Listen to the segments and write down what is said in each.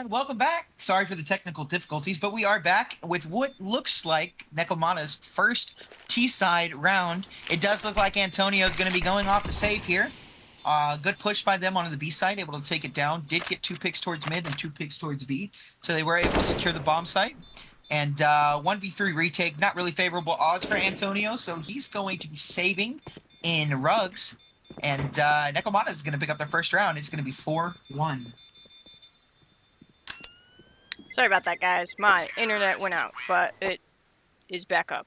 And welcome back. Sorry for the technical difficulties, but we are back with what looks like Nekomatas' first T-side round. It does look like Antonio is going to be going off to save here. Good push by them on the B side, able to take it down. Did get 2 picks towards mid and 2 picks towards B, so they were able to secure the bomb site. And 1v3 retake, not really favorable odds for Antonio, so he's going to be saving in rugs. And Nekomatas is going to pick up their first round. It's going to be 4-1. Sorry about that, guys. My internet went out, but it is back up.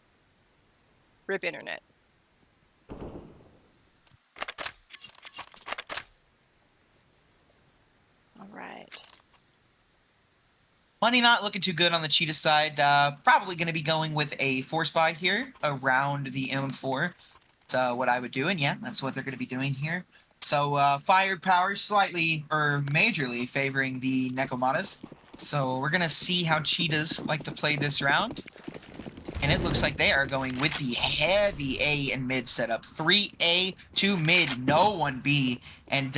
RIP internet. Alright. Money not looking too good on the Cheetah side. Probably going to be going with a force buy here around the M4. That's what I would do, and yeah, that's what they're going to be doing here. So firepower slightly, or majorly, favoring the Nekomatas. So we're going to see how Cheetahs like to play this round. And it looks like they are going with the heavy A and mid setup. 3A, 2 mid, no 1B. And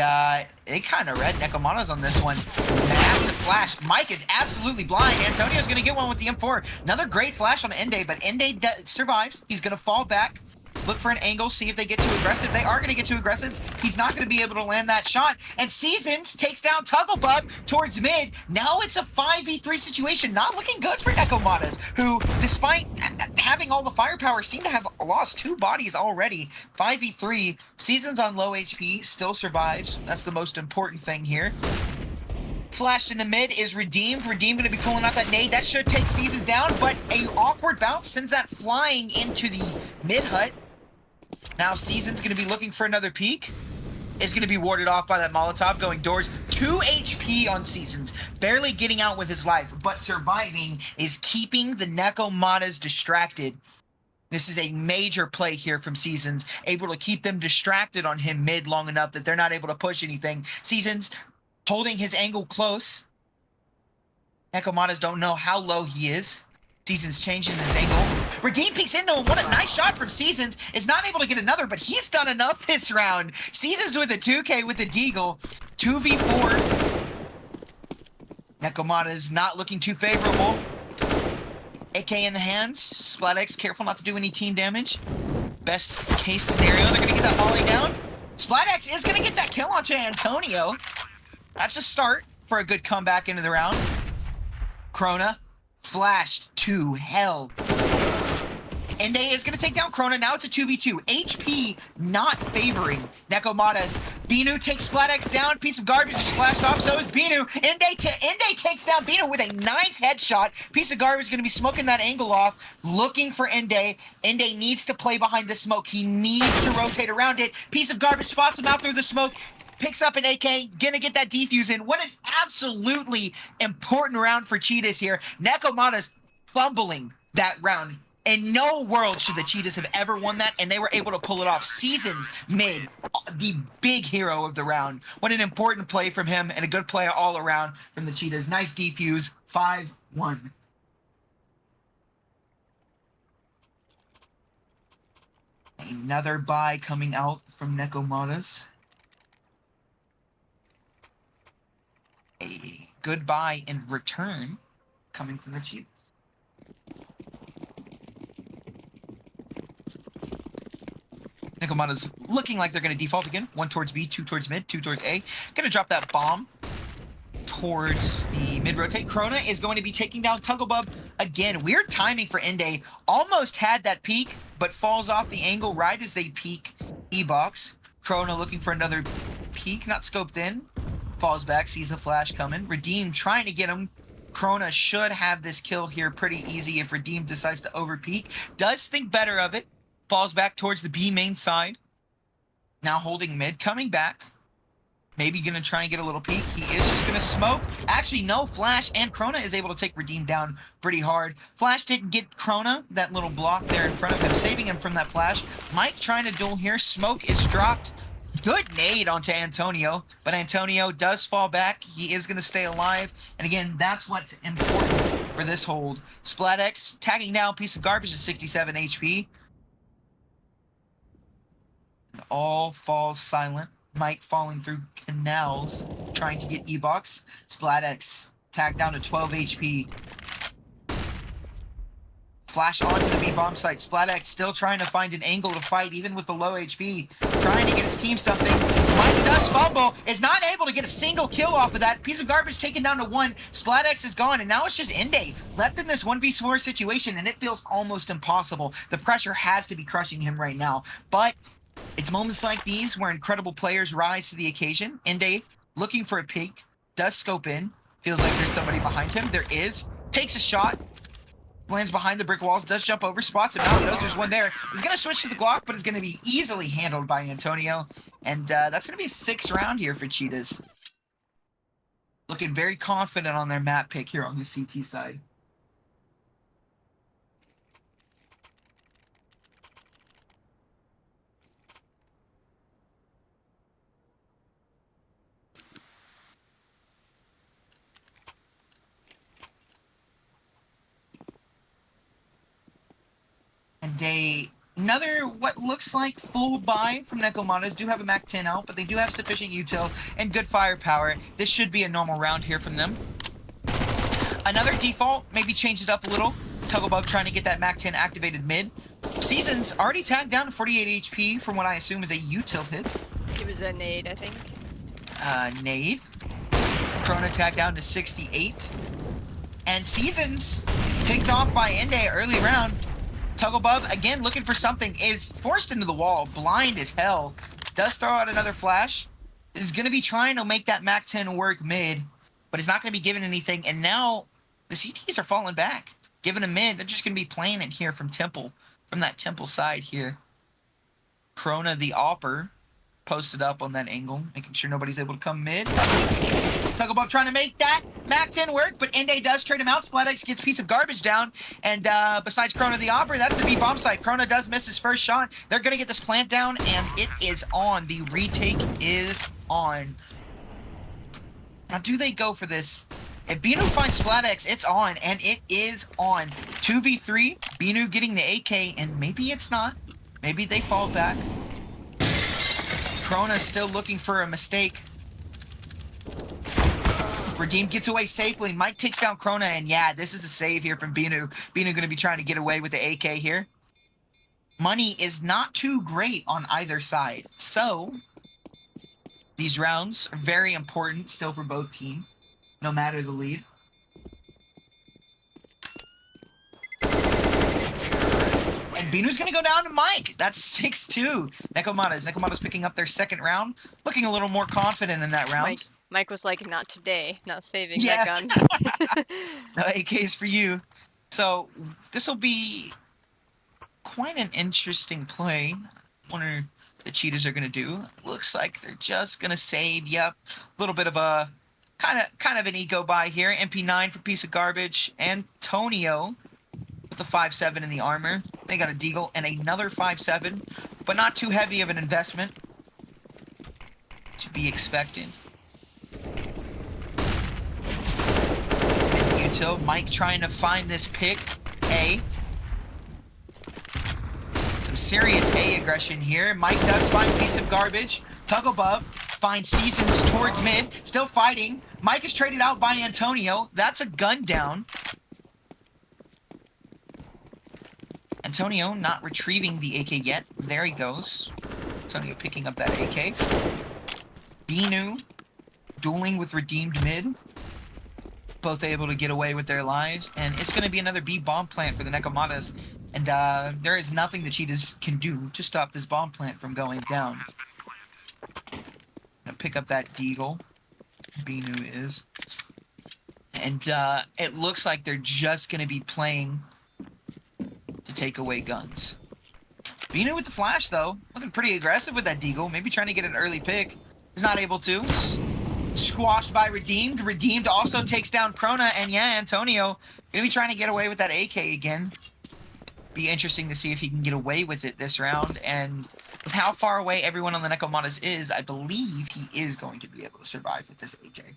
they kind of read Nekomatas on this one. Massive flash. Mike is absolutely blind. Antonio's going to get one with the M4. Another great flash on NA, but NA survives. He's going to fall back. Look for an angle, see if they get too aggressive. They are going to get too aggressive. He's not going to be able to land that shot. And Seasons takes down Tugglebub towards mid. Now it's a 5v3 situation. Not looking good for Nekomatas, who, despite having all the firepower, seem to have lost 2 bodies already. 5v3. Seasons on low HP, still survives. That's the most important thing here. Flash in the mid is Redeemed. Redeemed going to be pulling out that nade. That should take Seasons down, but a awkward bounce sends that flying into the mid hut. Now Seasons going to be looking for another peek. Is going to be warded off by that Molotov going doors. 2 HP on Seasons. Barely getting out with his life, but surviving is keeping the Nekomatas distracted. This is a major play here from Seasons. Able to keep them distracted on him mid long enough that they're not able to push anything. Seasons holding his angle close. Nekomatas don't know how low he is. Seasons changing his angle. Redeem peeks into him. What a nice shot from Seasons. Is not able to get another, but he's done enough this round. Seasons with a 2K with the Deagle. 2v4. Nekomatas not looking too favorable. AK in the hands. SplatX careful not to do any team damage. Best case scenario, they're going to get that volley down. SplatX is going to get that kill onto Antonio. That's a start for a good comeback into the round. Krona flashed to hell. NA is going to take down Krona. Now it's a 2v2. HP not favoring Nekomatas. Binu takes SplatX down. Piece of garbage is splashed off. So is Binu. NA takes down Binu with a nice headshot. Piece of garbage is going to be smoking that angle off. Looking for NA. NA needs to play behind the smoke. He needs to rotate around it. Piece of garbage spots him out through the smoke. Picks up an AK, gonna get that defuse in. What an absolutely important round for Cheetahs here. Nekomatas fumbling that round. In no world should the Cheetahs have ever won that, and they were able to pull it off. Seasons mid, the big hero of the round. What an important play from him, and a good play all around from the Cheetahs. Nice defuse, 5-1. Another buy coming out from Nekomatas. A goodbye in return coming from the Cheetahs. Nekomatas looking like they're going to default again. 1 towards B, 2 towards mid, 2 towards A. Going to drop that bomb towards the mid-rotate. Krona is going to be taking down Tugglebub again. Weird timing for NA. Almost had that peek, but falls off the angle right as they peek E-box. Krona looking for another peek, not scoped in. Falls back, sees a flash coming. Redeem trying to get him. Krona should have this kill here pretty easy if Redeem decides to overpeak. Does think better of it. Falls back towards the B main side. Now holding mid, coming back. Maybe gonna try and get a little peek. He is just gonna smoke. Actually, no flash, and Krona is able to take Redeem down pretty hard. Flash didn't get Krona, that little block there in front of him, saving him from that flash. Mike trying to duel here. Smoke is dropped. Good nade onto Antonio, but Antonio does fall back. He is going to stay alive. And again, that's what's important for this hold. SplatX tagging down Piece of Garbage is 67 HP. And all falls silent. Mike falling through canals, trying to get E-box. SplatX tagged down to 12 HP. Flash onto the B-bomb site. SplatX still trying to find an angle to fight, even with the low HP. Trying to get his team something. Mike does fumble. Is not able to get a single kill off of that. Piece of garbage taken down to 1. SplatX is gone, and now it's just NA left in this 1v4 situation, and it feels almost impossible. The pressure has to be crushing him right now. But it's moments like these where incredible players rise to the occasion. NA looking for a peek. Does scope in. Feels like there's somebody behind him. There is. Takes a shot. Lands behind the brick walls, does jump over, spots him out, knows there's one there. He's going to switch to the Glock, but is going to be easily handled by Antonio. And that's going to be a 6th round here for Cheetahs. Looking very confident on their map pick here on the CT side. And another what looks like full buy from Nekomatas. Do have a Mac 10 out, but they do have sufficient util and good firepower. This should be a normal round here from them. Another default, maybe change it up a little. Tugglebug trying to get that Mac 10 activated mid. Season's already tagged down to 48 HP from what I assume is a util hit. It was a nade, I think. Nade. Chrono tagged down to 68. And Season's picked off by NA early round. Tugglebub, again, looking for something, is forced into the wall, blind as hell. Does throw out another flash. Is going to be trying to make that Mac 10 work mid, but is not going to be given anything. And now the CTs are falling back. Given a mid, they're just going to be playing it here from Temple, from that Temple side here. Krona, the Opper, posted up on that angle, making sure nobody's able to come mid. Tugglebub trying to make that Mac 10 work, but NA does trade him out. SplatX gets piece of garbage down, and besides Krona the Opera, that's the B-bomb site. Krona does miss his first shot. They're going to get this plant down, and it is on. The retake is on. Now, do they go for this? If Binu finds SplatX, it's on, and it is on. 2v3, Binu getting the AK, and maybe it's not. Maybe they fall back. Krona still looking for a mistake. Redeem gets away safely. Mike takes down Krona, and yeah, this is a save here from Binu. Binu going to be trying to get away with the AK here. Money is not too great on either side. So, these rounds are very important still for both teams, no matter the lead. And Binu's going to go down to Mike. That's 6-2. Nekomatas picking up their 2nd round. Looking a little more confident in that round. Mike was like, not today. Not saving that gun. No AKs for you. So, this will be quite an interesting play. Wonder the Cheetahs are going to do. Looks like they're just going to save. Yep. A little bit of a kind of an eco buy here. MP9 for piece of garbage. Antonio with the 5.7 in the armor. They got a deagle and another 5.7, but not too heavy of an investment to be expected. Util, Mike trying to find this pick. A. Some serious A aggression here. Mike does find piece of garbage. Tugglebub finds Seasons towards mid. Still fighting. Mike is traded out by Antonio. That's a gun down. Antonio not retrieving the AK yet. There he goes. Antonio picking up that AK. Binu dueling with redeemed mid. Both able to get away with their lives. And it's going to be another B bomb plant for the Nekomatas. And there is nothing the Cheetahs can do to stop this bomb plant from going down. Gonna pick up that deagle. Binu is. And it looks like they're just going to be playing to take away guns. Binu with the flash, though. Looking pretty aggressive with that deagle. Maybe trying to get an early pick. He's not able to. Squashed by Redeemed. Redeemed also takes down Krona. And yeah, Antonio gonna be trying to get away with that AK again. Be interesting to see if he can get away with it this round. And with how far away everyone on the Nekomatas is, I believe he is going to be able to survive with this AK.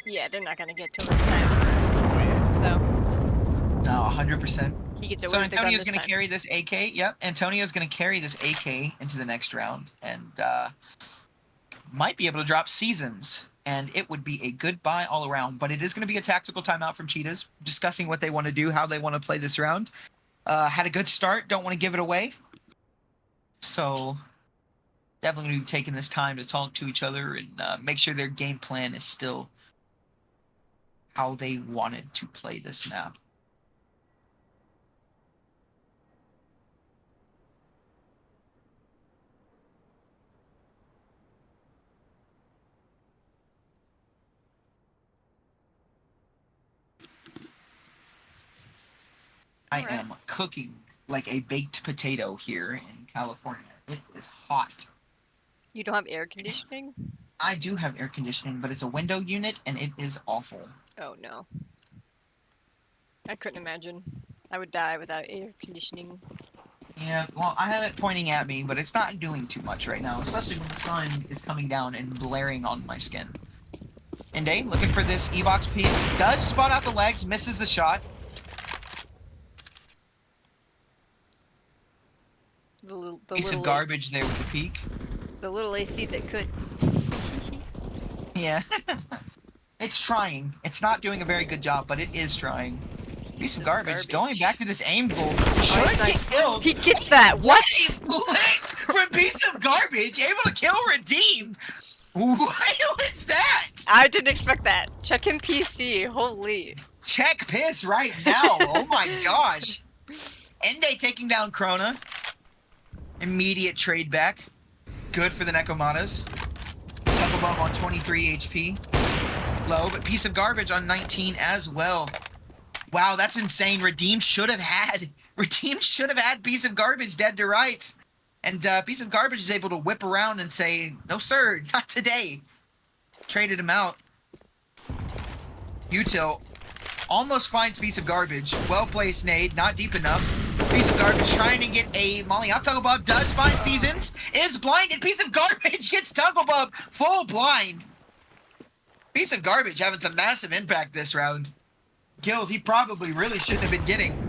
Yeah, they're not gonna get to him in time. So. No, 100%. He gets away So with the gun Antonio's this going to time. carry this AK. Yep, Antonio's going to carry this AK into the next round. And might be able to drop Seasons, and it would be a good buy all around. But it is going to be a tactical timeout from Cheetahs, discussing what they want to do, how they want to play this round. Had a good start, don't want to give it away. So definitely going to be taking this time to talk to each other and make sure their game plan is still how they wanted to play this map. I am cooking like a baked potato here in California. It is hot. You don't have air conditioning? I do have air conditioning, but it's a window unit and it is awful. Oh no. I couldn't imagine. I would die without air conditioning. Yeah, well, I have it pointing at me, but it's not doing too much right now, especially when the sun is coming down and blaring on my skin. NA looking for this E-box peek. Does spot out the legs, misses the shot. The Piece of little garbage there with the peek. The little AC that could. Yeah. It's trying. It's not doing a very good job, but it is trying. Piece of garbage. Going back to this aim goal. Should get killed. He gets that. What? From piece of garbage, able to kill Redeem. What was that? I didn't expect that. Check him PC. Holy. Check piss right now. Oh my gosh. NA taking down Krona. Immediate trade back. Good for the Nekomatas. Tuck above on 23 HP. Low, but piece of garbage on 19 as well. Wow, that's insane. Redeem should have had piece of garbage dead to rights. And piece of garbage is able to whip around and say, no sir, not today. Traded him out. Util almost finds piece of garbage. Well placed nade, not deep enough. Piece of garbage trying to get a molly out. Tugglebub does find Seasons. Is blinded. Piece of garbage gets Tugglebub full blind. Piece of garbage having some massive impact this round. Kills he probably really shouldn't have been getting.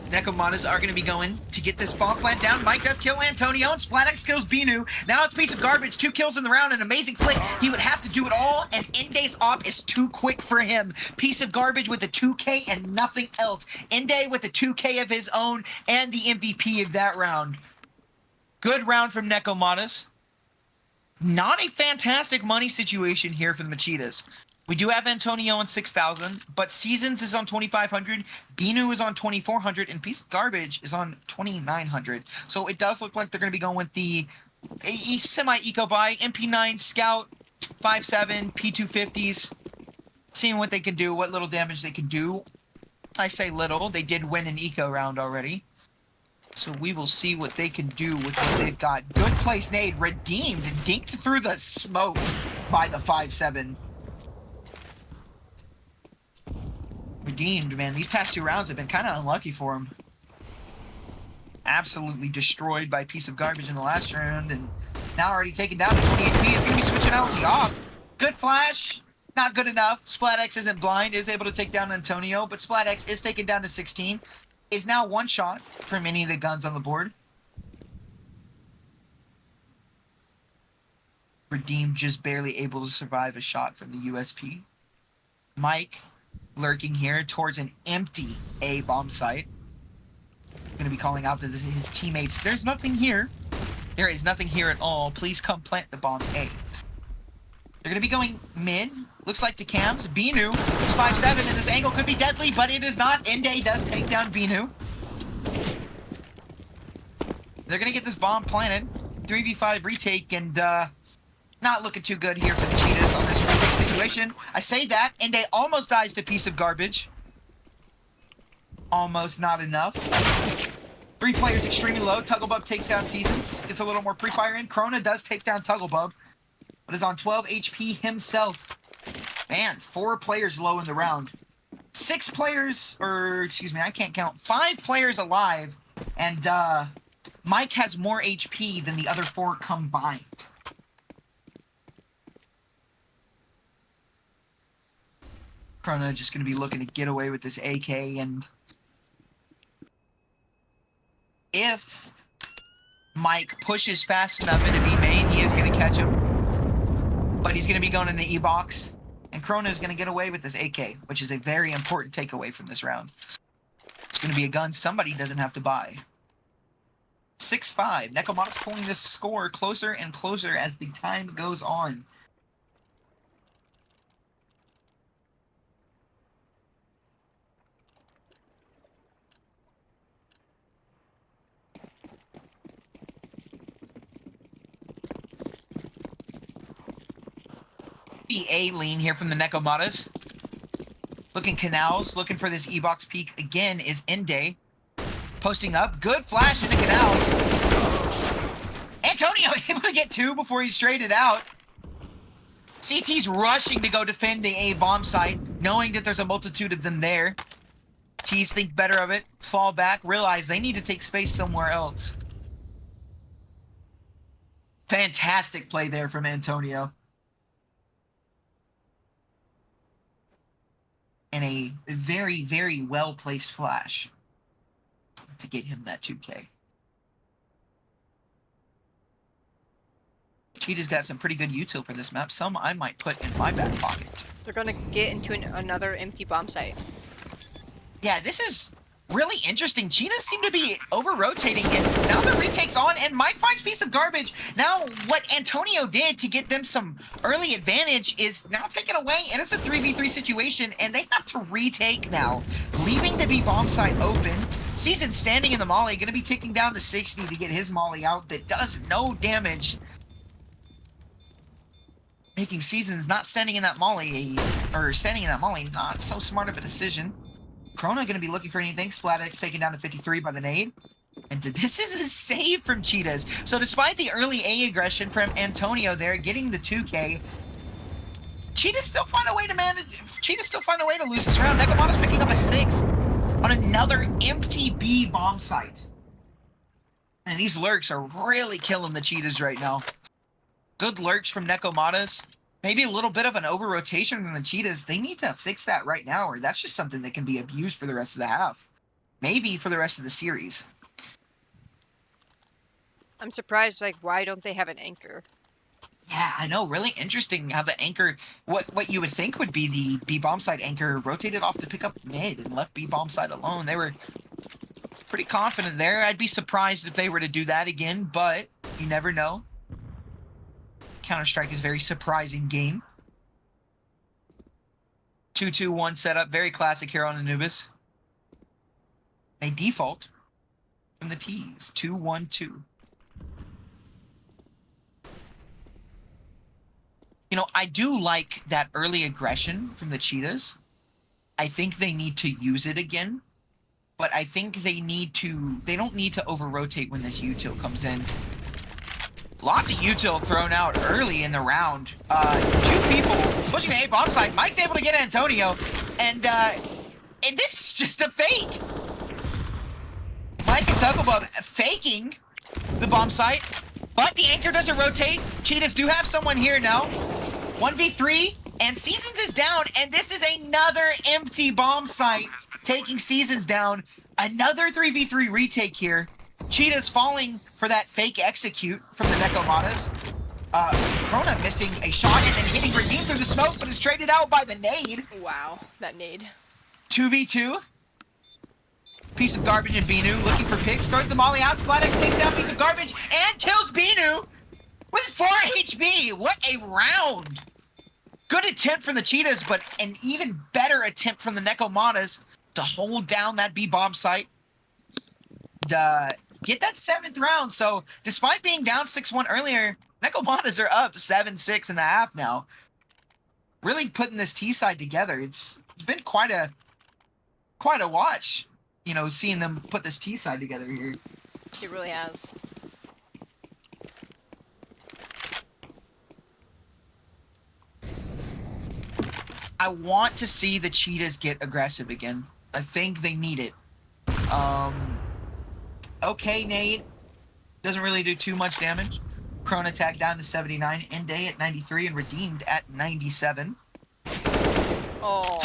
Nekomatas are going to be going to get this bomb plant down. Mike does kill Antonio, and SplatX kills Binu. Now it's piece of garbage. 2 kills in the round, an amazing flick. He would have to do it all, and Inde's op is too quick for him. Piece of garbage with the 2K and nothing else. Inde with the 2K of his own and the MVP of that round. Good round from Nekomatas. Not a fantastic money situation here for the Cheetahs. We do have Antonio on 6,000, but Seasons is on 2,500, Binu is on 2,400, and Piece of Garbage is on 2,900. So it does look like they're going to be going with the semi-eco buy, MP9 Scout, 5.7, P250s, seeing what they can do, what little damage they can do. I say little, they did win an eco round already. So we will see what they can do with what they've got. Good place nade, redeemed, dinked through the smoke by the 5.7. Redeemed, man. These past 2 rounds have been kind of unlucky for him. Absolutely destroyed by piece of garbage in the last round, and now already taken down to 20 HP. It's going to be switching out with the off. Good flash. Not good enough. SplatX isn't blind, is able to take down Antonio, but SplatX is taken down to 16. Is now 1 shot from any of the guns on the board. Redeemed just barely able to survive a shot from the USP. Mike lurking here towards an empty A bomb site. Going to be calling out to his teammates. There's nothing here. There is nothing here at all. Please come plant the bomb A. They're going to be going mid. Looks like to cams. Binu is 5.7, and this angle could be deadly, but it is not. Inde does take down Binu. They're going to get this bomb planted. 3v5 retake, and not looking too good here for the Cheetahs on this retake situation. I say that, Inde almost dies to piece of garbage. Almost not enough. 3 players extremely low. Tugglebub takes down Seasons. Gets a little more pre-fire in. Krona does take down Tugglebub, but is on 12 HP himself. Man, 4 players low in the round. 6 players, or excuse me, I can't count. 5 players alive, and Mike has more HP than the other 4 combined. Krona just going to be looking to get away with this AK, and if Mike pushes fast enough into B main, he is going to catch him. But he's going to be going in the E-box. And Krona is going to get away with this AK, which is a very important takeaway from this round. It's going to be a gun somebody doesn't have to buy. 6-5. Nekomatas pulling this score closer and closer as the time goes on. The A lean here from the Nekomatas. Looking canals, looking for this E-box peek again is NA. Posting up, good flash into canals. Antonio able to get 2 before he's traded out. CT's rushing to go defend the A bomb site, knowing that there's a multitude of them there. T's think better of it, fall back, realize they need to take space somewhere else. Fantastic play there from Antonio. And a very, very well-placed flash to get him that 2K. Cheetah's got some pretty good util for this map. Some I might put in my back pocket. They're gonna get into another empty bomb site. Yeah, this is really interesting. Cheetahs seem to be over-rotating, and now the retake's on, and Mike finds piece of garbage. Now, what Antonio did to get them some early advantage is now taken away, and it's a 3v3 situation, and they have to retake now, leaving the B bomb site open. Season standing in the molly, going to be ticking down to 60 to get his molly out that does no damage. Making Seasons not standing in that molly, not so smart of a decision. Krona going to be looking for anything. Splatix taken down to 53 by the nade. And this is a save from Cheetahs. So despite the early A aggression from Antonio there, getting the 2K, Cheetahs still find a way to lose this round. Nekomatas picking up a 6th on another empty B bomb site. And these lurks are really killing the Cheetahs right now. Good lurks from Nekomatas. Maybe a little bit of an over-rotation from the Cheetahs. They need to fix that right now, or that's just something that can be abused for the rest of the half. Maybe for the rest of the series. I'm surprised, like, why don't they have an anchor? Yeah, I know. Really interesting how the anchor, what you would think would be the B-bomb side anchor, rotated off to pick up mid and left B-bomb side alone. They were pretty confident there. I'd be surprised if they were to do that again, but you never know. Counter-Strike is a very surprising game. 2-2-1 setup, very classic here on Anubis. A default from the T's, 2-1-2. You know, I do like that early aggression from the Cheetahs. I think they need to use it again, but I think they don't need to over-rotate when this util comes in. Lots of util thrown out early in the round. 2 people pushing the A bomb side. Mike's able to get Antonio, and this is just a fake. Mike and Tugglebub faking the bomb site, but the anchor doesn't rotate. Cheetahs do have someone here now. 1v3, and Seasons is down, and this is another empty bomb site taking Seasons down. Another 3v3 retake here. Cheetahs falling for that fake execute from the Nekomatas. Krona missing a shot and then hitting Redeem through the smoke, but is traded out by the nade. Wow, that nade. 2v2. Piece of garbage in Binu, looking for picks, throws the molly out, Splatix takes down piece of garbage, and kills Binu with 4 HP. What a round. Good attempt from the Cheetahs, but an even better attempt from the Nekomatas to hold down that B bomb site. Get that 7th round. So despite being down 6-1 earlier, Nekomatas are up 7-6 in the half now. Really putting this T side together. It's been quite a watch, you know, seeing them put this T side together here. It really has. I want to see the Cheetahs get aggressive again. I think they need it. Okay, nade. Doesn't really do too much damage. Krona attack down to 79. NA at 93 and redeemed at 97. Oh.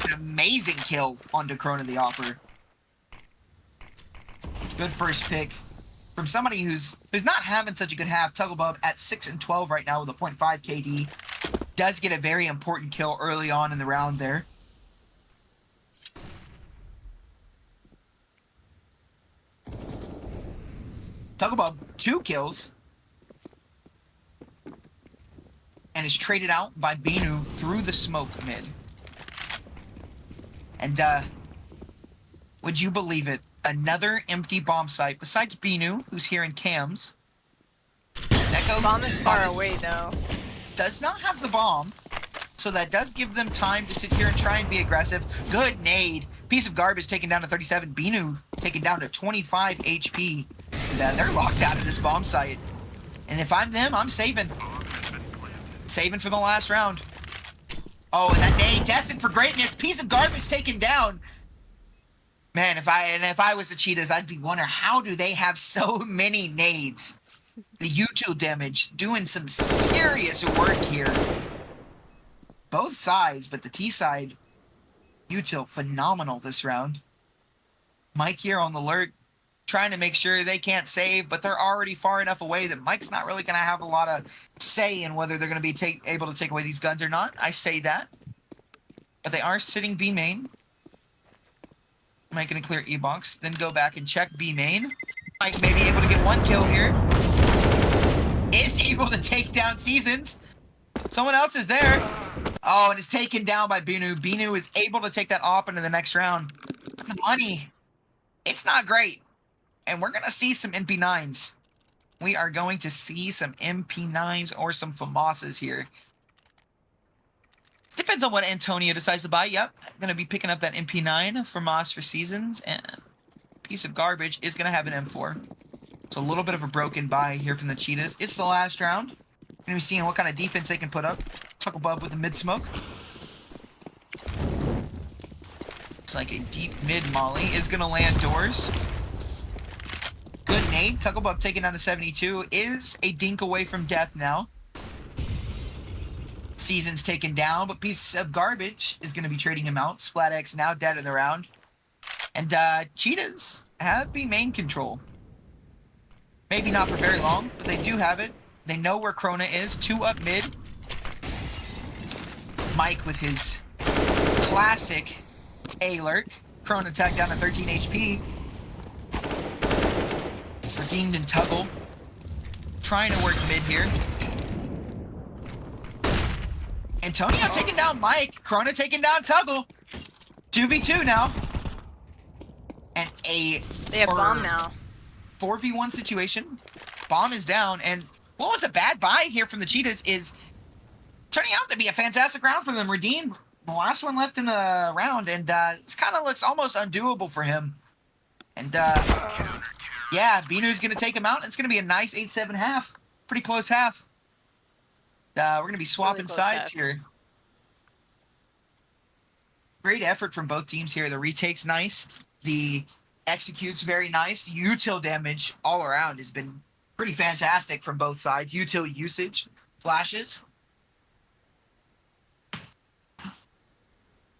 An amazing kill onto Krona the Offer. Good first pick from somebody who's not having such a good half. Tugglebub at 6 and 12 right now with a 0.5 KD does get a very important kill early on in the round there. Tugglebub 2 kills and is traded out by Binu through the smoke mid. And would you believe it? Another empty bomb site besides Binu, who's here in cams. Neko Bomb is far away though. Does not have the bomb, so that does give them time to sit here and try and be aggressive. Good nade. Piece of garbage taken down to 37. Binu taken down to 25 HP. And, they're locked out of this bomb site. And if I'm them, I'm saving. Saving for the last round. Oh, and that nade destined for greatness. Piece of garbage taken down. Man, if I was the Cheetahs, I'd be wondering how do they have so many nades? The util damage doing some serious work here. Both sides, but the T side util phenomenal this round. Mike here on the lurk, trying to make sure they can't save, but they're already far enough away that Mike's not really going to have a lot of say in whether they're going to be able to take away these guns or not. I say that. But they are sitting B main. Mike going to clear E-box, then go back and check B main. Mike may be able to get one kill here. Is able to take down Seasons. Someone else is there. Oh, and it's taken down by Binu. Binu is able to take that op into the next round. But the money, it's not great. And we're going to see some MP9s. We are going to see some MP9s or some FAMASas here. Depends on what Antonio decides to buy. Yep, I'm going to be picking up that MP9 FAMAS for Seasons. And piece of garbage is going to have an M4. So a little bit of a broken buy here from the Cheetahs. It's the last round. We're going to be seeing what kind of defense they can put up. Tugglebub with the mid-smoke. Looks like a deep mid-molly is going to land doors. Good nade. Tugglebub taken down to 72. Is a dink away from death now. Seasons taken down, but piece of garbage is going to be trading him out. SplatX now dead in the round. And Cheetahs have B main control. Maybe not for very long, but they do have it. They know where Krona is. 2 up mid. Mike with his classic A-lurk. Krona tagged down to 13 HP. Redeemed and Tuggle. Trying to work mid here. Antonio taking down Mike. Krona taking down Tuggle. 2v2 now. And they have bomb now. 4v1 situation. Bomb is down. And what was a bad buy here from the Cheetahs is turning out to be a fantastic round for them. Redeemed the last one left in the round. And this kind of looks almost undoable for him. And yeah, Binu's going to take him out. It's going to be a nice 8-7 half. Pretty close half. We're going to be swapping sides here. Great effort from both teams here. The retake's nice. The execute's very nice. Util damage all around has been pretty fantastic from both sides. Util usage, flashes.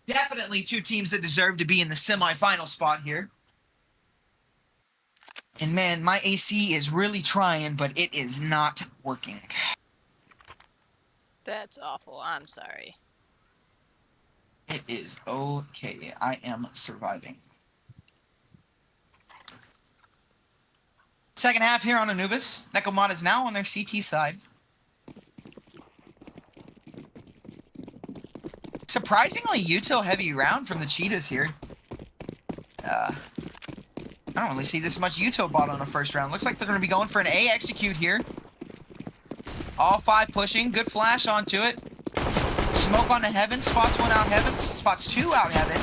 Definitely two teams that deserve to be in the semifinal spot here. And man, my AC is really trying, but it is not working. That's awful. I'm sorry. It is okay. I am surviving. Second half here on Anubis. Nekomatas now on their CT side. Surprisingly, util heavy round from the Cheetahs here. I don't really see this much util bot on a first round. Looks like they're going to be going for an A execute here. All 5 pushing. Good flash onto it. Smoke onto Heaven. Spots 1 out Heaven. Spots 2 out Heaven.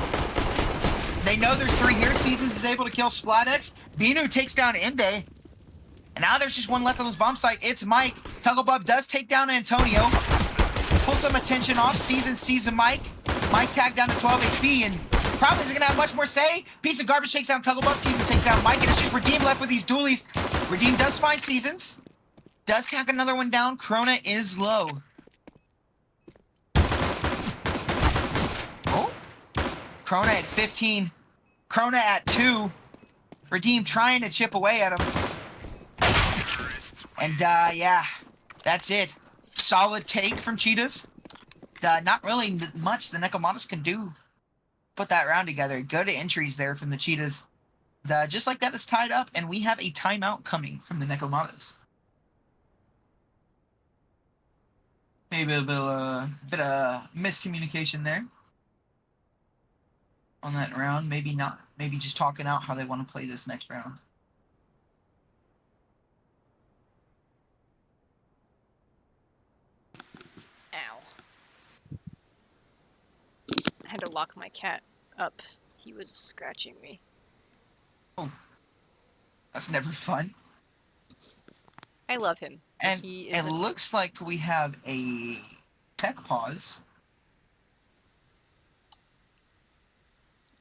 They know there's 3 here. Seasons is able to kill SplatX. Binu takes down Inde. And now there's just one left on this bomb site. It's Mike. Tugglebub does take down Antonio. Pull some attention off. Seasons sees a Mike. Mike tagged down to 12 HP and probably isn't going to have much more say. Piece of garbage takes down Tugglebub. Seasons takes down Mike. And it's just Redeem left with these dualies. Redeem does find Seasons. Does tag another one down. Krona is low. Oh. Krona at 15. Krona at 2. Redeem trying to chip away at him. And yeah, that's it. Solid take from Cheetahs. Not really much the Nekomatas can do. Put that round together. Good entries there from the Cheetahs. Just like that, it's tied up, and we have a timeout coming from the Nekomatas. Maybe a bit of miscommunication there on that round. Maybe not. Maybe just talking out how they want to play this next round. Ow. I had to lock my cat up. He was scratching me. Oh, that's never fun. I love him. And he is it looks like we have a tech pause.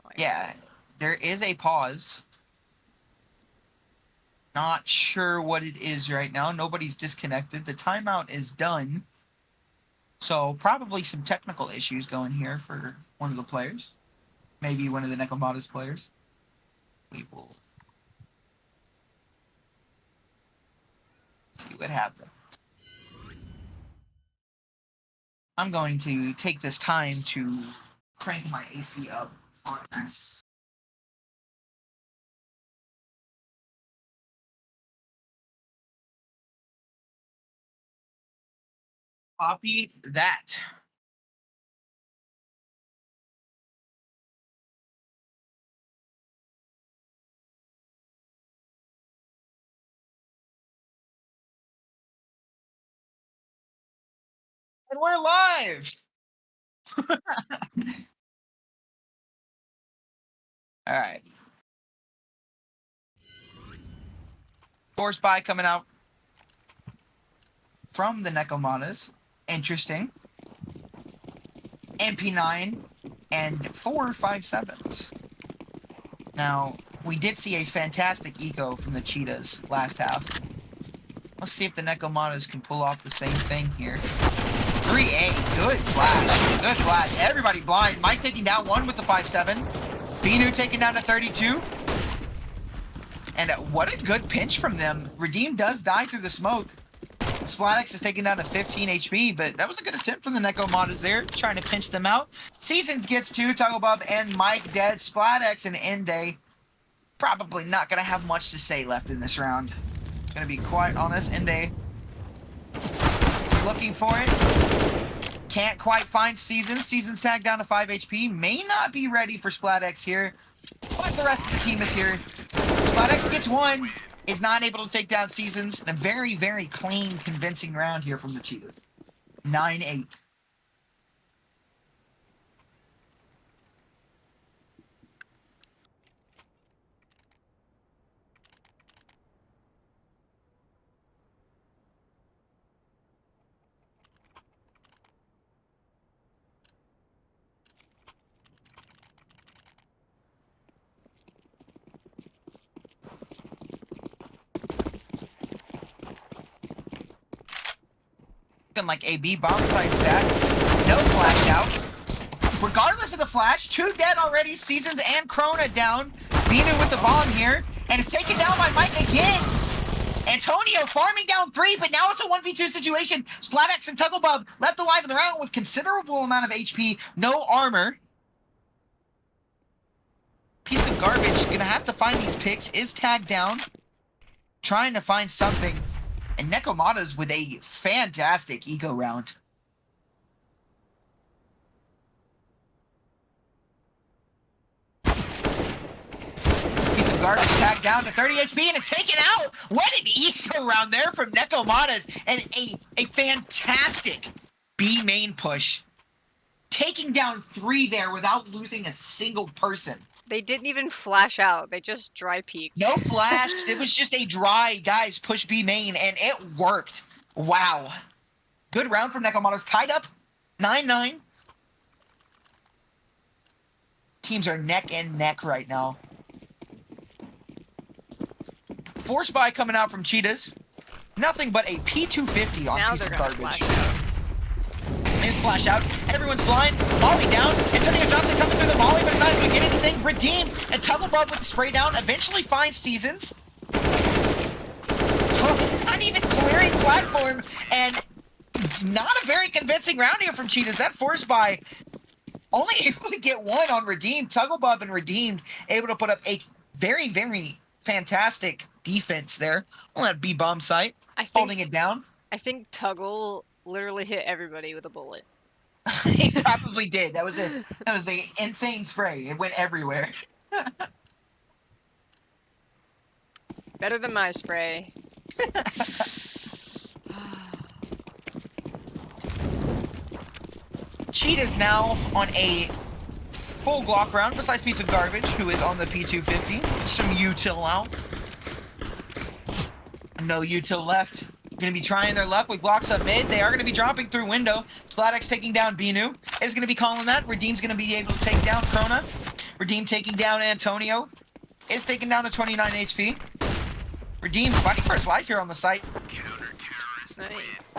Oh, yeah, there is a pause. Not sure what it is right now. Nobody's disconnected. The timeout is done. So probably some technical issues going here for one of the players. Maybe one of the Nekomatas players. We will see what happens. I'm going to take this time to crank my AC up on this. Copy that. And we're live! Alright. Force buy coming out from the Nekomatas. Interesting. MP9 and 4 5.7s. Now, we did see a fantastic eco from the Cheetahs last half. Let's see if the Nekomatas can pull off the same thing here. 3A, good flash, good flash. Everybody blind. Mike taking down one with the 5.7. Binu taking down to 32. And what a good pinch from them. Redeem does die through the smoke. Splatix is taken down to 15 HP, but that was a good attempt from the Nekomatas there, trying to pinch them out. Seasons gets two, Toggle Bob and Mike dead. Splatix and Ende probably not going to have much to say left in this round. Going to be quite honest. Ende looking for it. Can't quite find Seasons. Seasons tagged down to 5 HP. May not be ready for Splatix here, but the rest of the team is here. Splatix gets one. Is not able to take down Seasons in a very, very clean, convincing round here from the Cheetahs. 9-8. Like a B bomb side stack. No flash out. Regardless of the flash, two dead already. Seasons and Krona down. Binu with the bomb here. And it's taken down by Mike again. Antonio farming down 3, but now it's a 1v2 situation. Splatix and Tugglebub left alive in the round with considerable amount of HP. No armor. Piece of garbage. Gonna have to find these picks. Is tagged down. Trying to find something. And Nekomatas with a fantastic eco round. Piece of garbage tagged down to 30 HP and is taken out. What an eco round there from Nekomatas. And a fantastic B main push. Taking down 3 there without losing a single person. They didn't even flash out. They just dry peeked. No flash. It was just a dry, guys, push B main, and it worked. Wow. Good round from Nekomatas. Tied up 9-9. Teams are neck and neck right now. Force buy coming out from Cheetahs. Nothing but a P250 on Now piece of they're gonna garbage. flash out. And flash out. Everyone's blind. Molly down. Antonio Johnson coming through the Molly, but not going to get anything. Redeem and Tugglebub with the spray down. Eventually finds Seasons. not even clearing platform, and not a very convincing round here from Cheetahs. That force buy only able to get one on Redeemed. Tugglebob and Redeemed able to put up a very, very fantastic defense there on that B bomb site, holding it down. I think Tuggle literally hit everybody with a bullet. He probably did. That was an insane spray. It went everywhere. Better than my spray. Cheetahs now on a full Glock round, besides Piece of Garbage, who is on the P250. Some util out. No util left. Going to be trying their luck with Glocks up mid. They are going to be dropping through window. Splatix taking down Binu. Is going to be calling that. Redeem's going to be able to take down Krona. Redeem taking down Antonio. Is taking down to 29 HP. Redeem fighting for his life here on the site. Nice.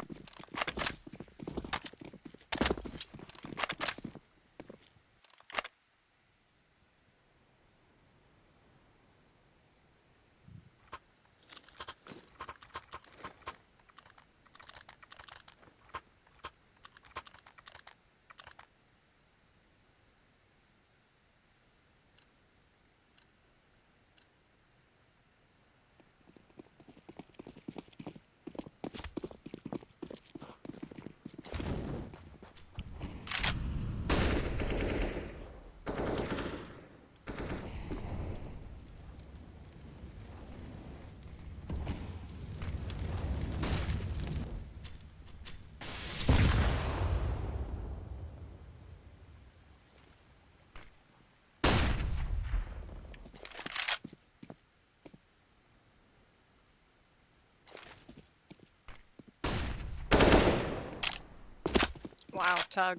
Wow, Tug.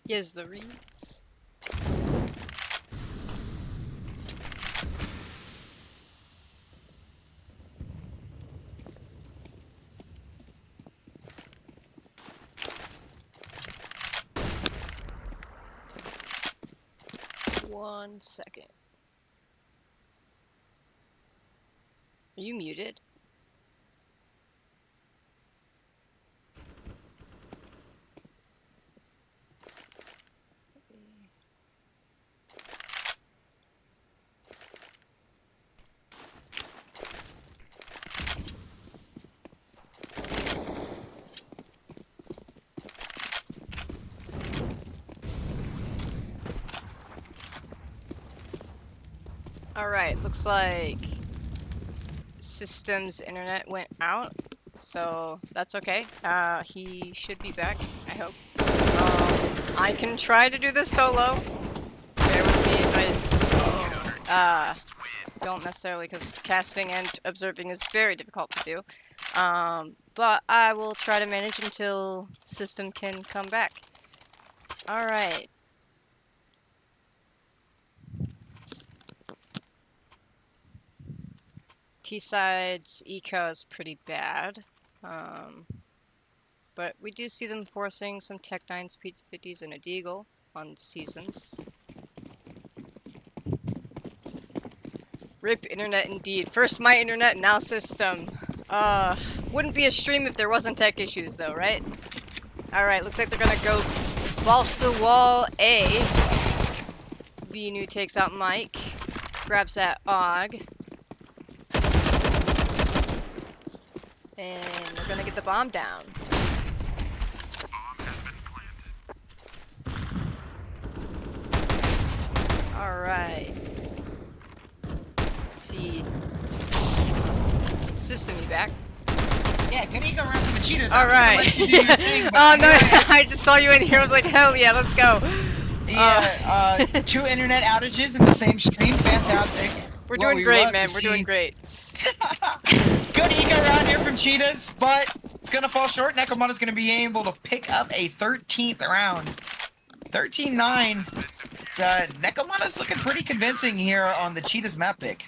He has the reads. One second. Are you muted? Alright, looks like System's internet went out, so that's okay. He should be back, I hope. I can try to do this solo. Bear with me if I don't necessarily, because casting and observing is very difficult to do. But I will try to manage until System can come back. Alright. T-side's eco is pretty bad, but we do see them forcing some Tech 9s, P50s, and a Deagle on seasons. RIP internet indeed. First my internet, now System. Wouldn't be a stream if there wasn't tech issues though, right? Alright, looks like they're gonna go balls to the wall A. Binu takes out Mike, grabs that AUG. And we're gonna get the bomb down. Alright. Let's see. System, you back? Yeah, good eco round from the Cheetahs. Alright. Oh no, I just saw you in here. I was like, hell yeah, let's go. Yeah, 2 internet outages in the same stream. Fantastic. We're doing great, man. We're doing great. Good eco round here from Cheetahs, but it's going to fall short. Nekomatas going to be able to pick up a 13th round. 13-9. Nekomatas looking pretty convincing here on the Cheetahs map pick.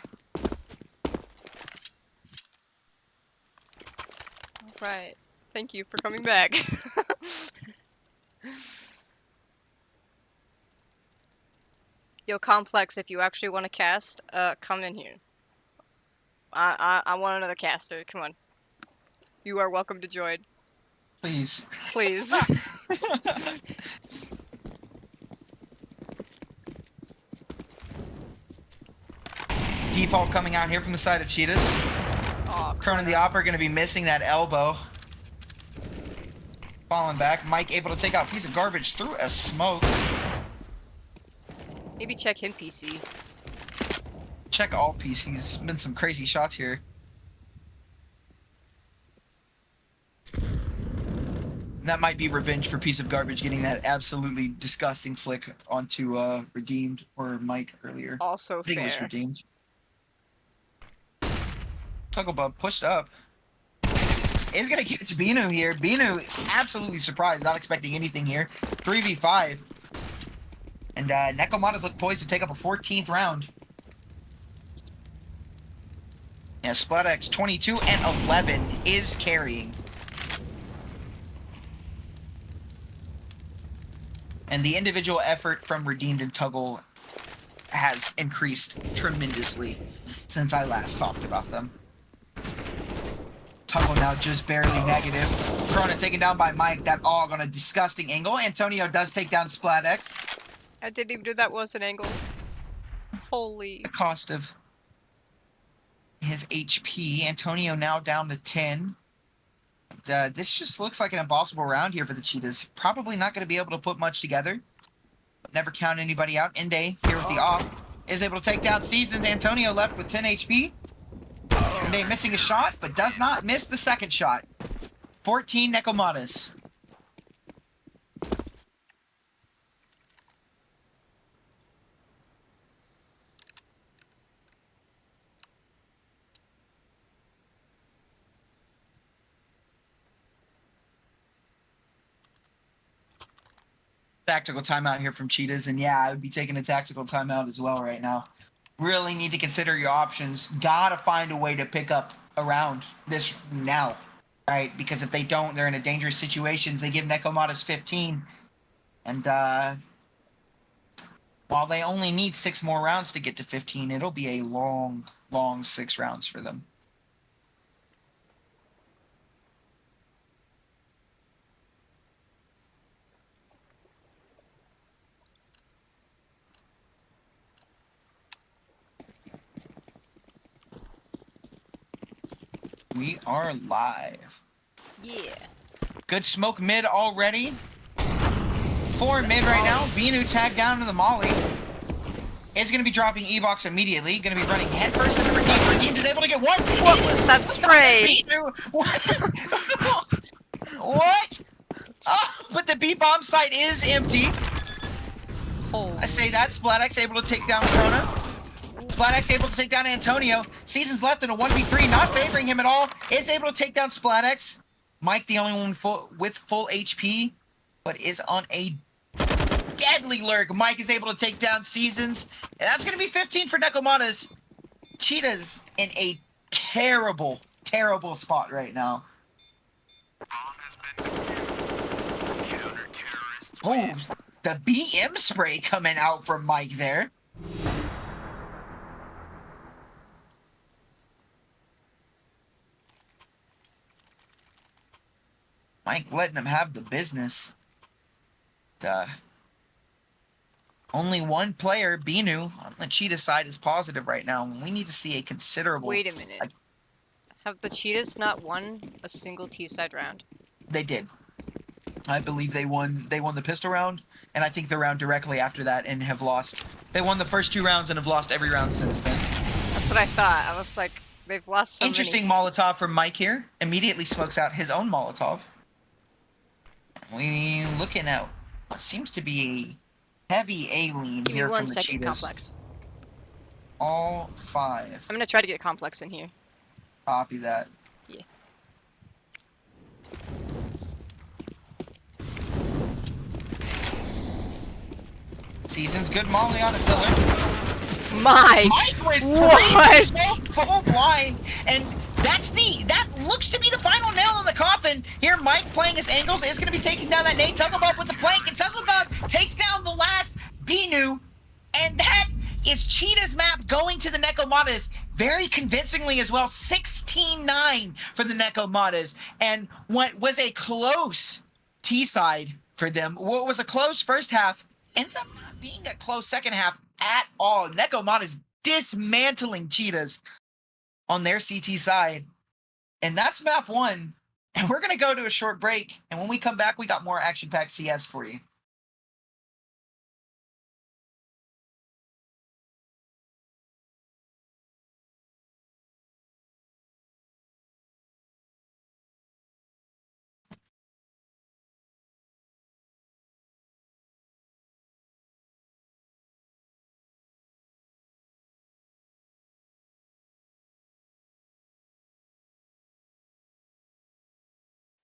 Alright. Thank you for coming back. Yo, Complex, if you actually want to cast, come in here. I want another caster. Come on. You are welcome to join. Please. Please. Default coming out here from the side of Cheetahs. Oh, Cronin the Op are going to be missing that elbow. Falling back. Mike able to take out a piece of garbage through a smoke. Maybe check him PC. Check all PCs. Been some crazy shots here. That might be revenge for piece of garbage getting that absolutely disgusting flick onto Redeemed or Mike earlier. Also I think it was fair. Redeemed. Tugglebub pushed up. Is gonna catch Binu here. Binu is absolutely surprised, not expecting anything here. 3v5. And Nekomatas look poised to take up a 14th round. Yeah, SplatX 22 and 11 is carrying. And the individual effort from Redeemed and Tuggle has increased tremendously since I last talked about them. Tuggle now just barely negative. Corona taken down by Mike. That all on a disgusting angle. Antonio does take down SplatX. I didn't even do that was an angle. Holy. The cost of his HP. Antonio now down to 10. This just looks like an impossible round here for the Cheetahs. Probably not going to be able to put much together. But never count anybody out. Ende here with the off is able to take down Seasons. Antonio left with 10 HP. Ende missing a shot, but does not miss the second shot. 14 Nekomatas. Tactical timeout here from Cheetahs, and yeah, I would be taking a tactical timeout as well right now. Really need to consider your options. Gotta find a way to pick up around this now, right? Because if they don't, they're in a dangerous situation. They give Nekomatas 15, and while they only need 6 more rounds to get to 15, it'll be a long, long 6 rounds for them. We are live. Yeah. Good smoke mid already. 4 mid right now. Binu tagged down to the molly. Is going to be dropping E-Box immediately. Going to be running headfirst into Redeemed. Redeemed is able to get one. What was that spray? What? What? Oh, but the B-bomb site is empty. Holy. I say that. SplatX able to take down Corona. SplatX able to take down Antonio. Seasons left in a 1v3, not favoring him at all. Is able to take down SplatX. Mike, the only one with full HP, but is on a deadly lurk. Mike is able to take down Seasons. And that's going to be 15 for Nekomatas. Cheetahs in a terrible, terrible spot right now. Oh, the BM spray coming out from Mike there. Mike letting him have the business. Only one player, Binu, on the Cheetah side is positive right now. We need to see a considerable... Wait a minute. Have the Cheetahs not won a single T-side round? They did. I believe they won the pistol round, and I think the round directly after that and have lost. They won the first 2 rounds and have lost every round since then. That's what I thought. I was like, they've lost so Interesting many. Molotov from Mike here. Immediately smokes out his own Molotov. We looking at what seems to be a heavy A-lean Give me here 1 from the second, Cheetahs. Complex. All 5. I'm gonna try to get Complex in here. Copy that. Yeah. Seasons good molly on a pillar. Mike went what? full blind, and that looks to be the final nail in the coffin. Here, Mike playing his angles is going to be taking down that nade. Tugglebub with the flank, and Tugglebub takes down the last Binu, and that is Cheetah's map going to the Nekomatas. very convincingly as well. 16-9 for the Nekomatas, and what was a close T-side for them. What was a close first half ends up not being a close second half at all. Nekomatas dismantling Cheetahs on their CT side. And that's map 1. And we're going to go to a short break. And when we come back, we got more action-packed CS for you.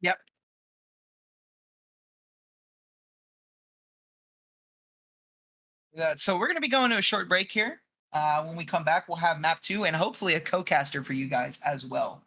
Yep. So we're going to be going to a short break here. When we come back, we'll have map 2 and hopefully a co-caster for you guys as well.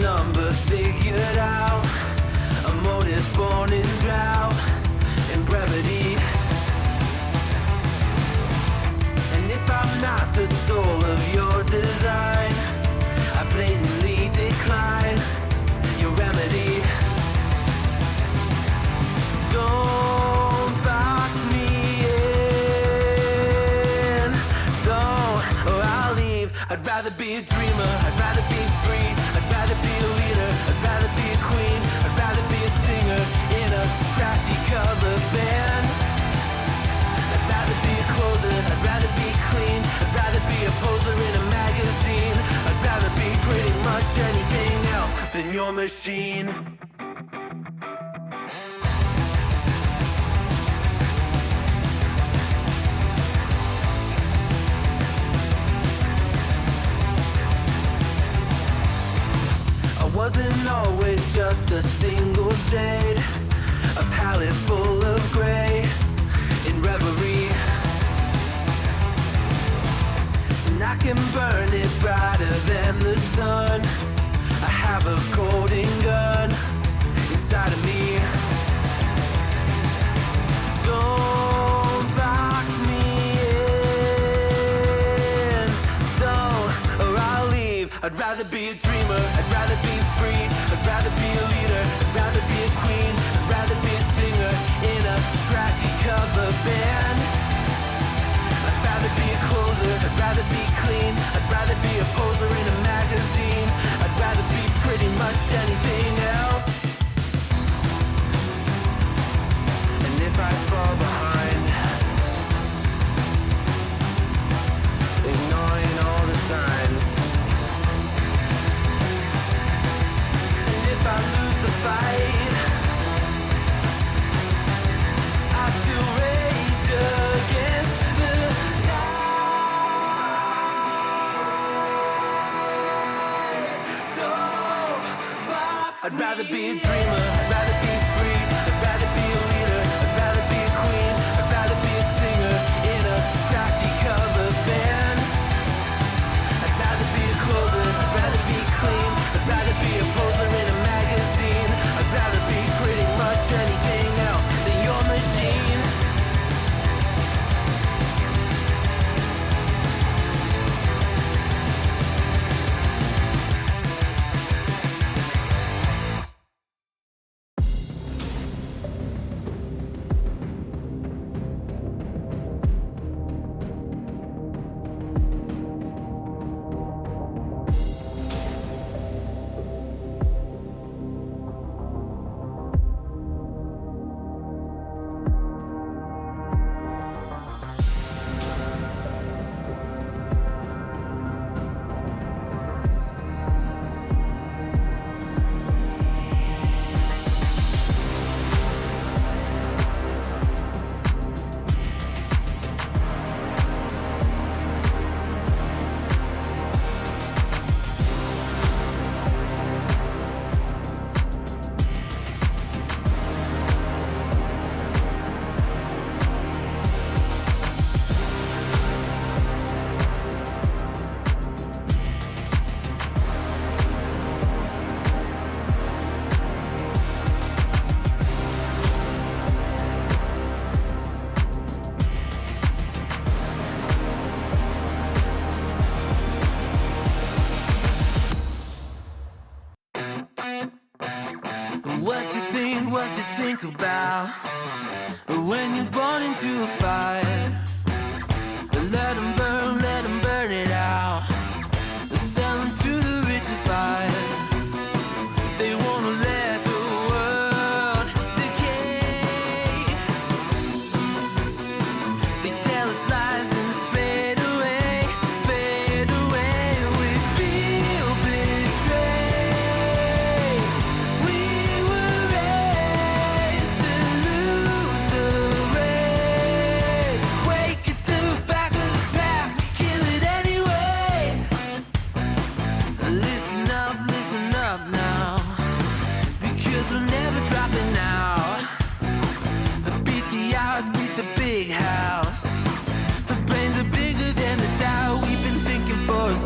Number figured out, a motive born in drought and brevity. And if I'm not the soul of your design, I blatantly decline your remedy. Don't box me in, don't, or I'll leave. I'd rather be a dreamer, I'd rather be free. I'd rather be a leader, I'd rather be a queen, I'd rather be a singer in a trashy cover band. I'd rather be a closer, I'd rather be clean, I'd rather be a poser in a magazine. I'd rather be pretty much anything else than your machine. Wasn't always just a single shade, a palette full of gray in reverie. And I can burn it brighter than the sun. I have a golden gun inside of me. Don't box me in, don't, or I'll leave. I'd rather be a dreamer, I'd rather be free, I'd rather be a leader, I'd rather be a queen, I'd rather be a singer in a trashy cover band. I'd rather be a closer, I'd rather be clean, I'd rather be a poser in a magazine. I'd rather be pretty much anything else. And if I fall behind, ignoring all the signs, if I lose the fight, I still rage against the night. I'd rather be a dreamer, I'd rather be free, I'd rather be a leader, I'd rather be a queen, I'd rather be a singer in a trashy cover band. I'd rather be a closer, I'd rather be clean, I'd rather be a poser in a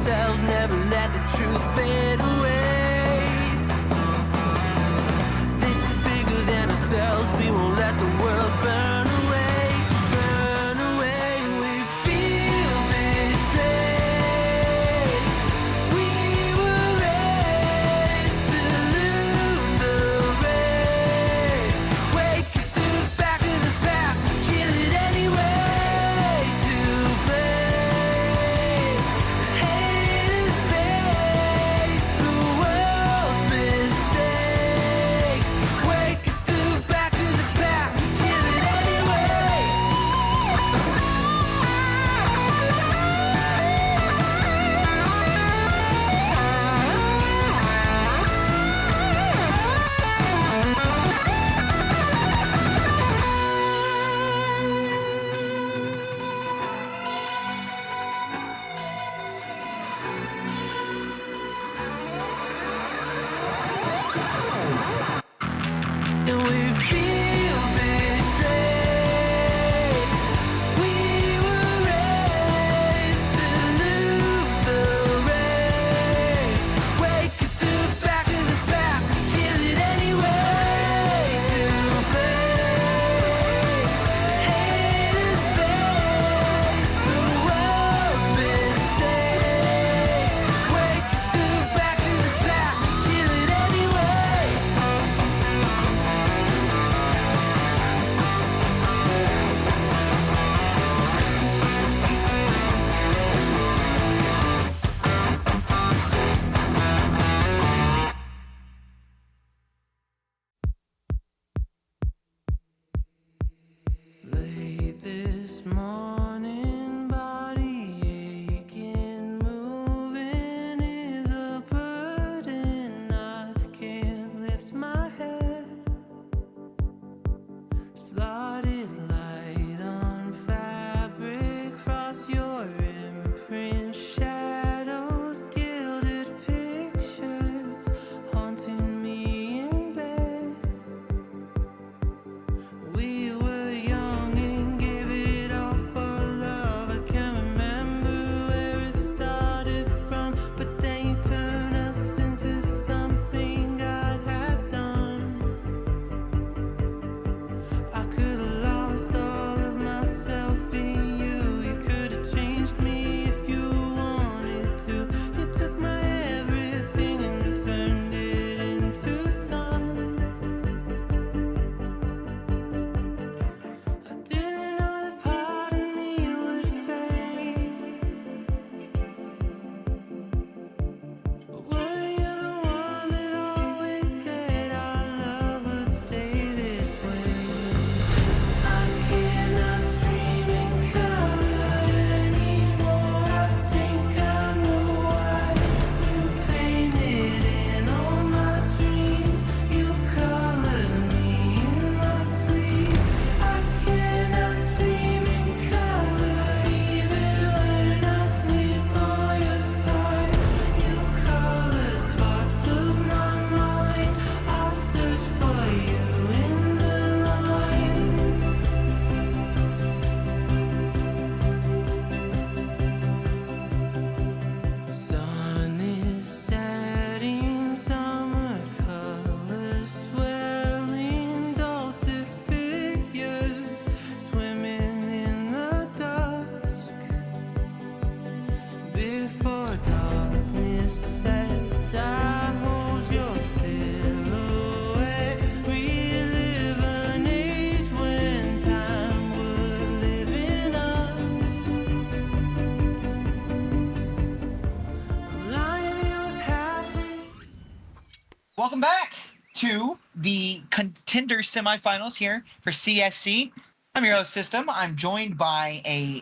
ourselves, never let the truth fade away. This is bigger than ourselves, we won't let the world burn away, burn away. We feel betrayed. We were raised to lose the race. Wake it through the back of the pack, kill it anyway. To blame, haters face the world's mistakes. Wake it through the back of the pack, kill it anyway. And we feel betrayed. We were raised to lose the race. Wake it through the back of the pack, kill it anyway. To blame, haters face the world's mistakes. Wake it through the back of the pack, kill it anyway. Late this morning, body aching, moving is a burden. I can't lift my head. Slotted light on fabric, cross your imprint, shadows, gilded pictures, haunting me in bed. We were young and gave it all for love. I can't remember where it started from, but then you turned us into something God had done. I could have lost all of myself in you. You could have changed me if you wanted to. You took my everything and turned it into sun. I didn't know that part of me would fade. But were you the one that always said our love would stay this way? I cannot dream in color anymore. I think I know why. You painted in all my dreams. You colored me in my sleep. I cannot dream in color even when I sleep on your side. You colored parts of my mind. I'll search for you in the lines. Sun is setting, summer colors swirling, dulcet figures swimming in the dusk. Before darkness sets, I hold your silhouette, relive an age when time would live in us. I'm lying here with half. Welcome back to the Contender semifinals here for CSC. I'm your host, System. I'm joined by a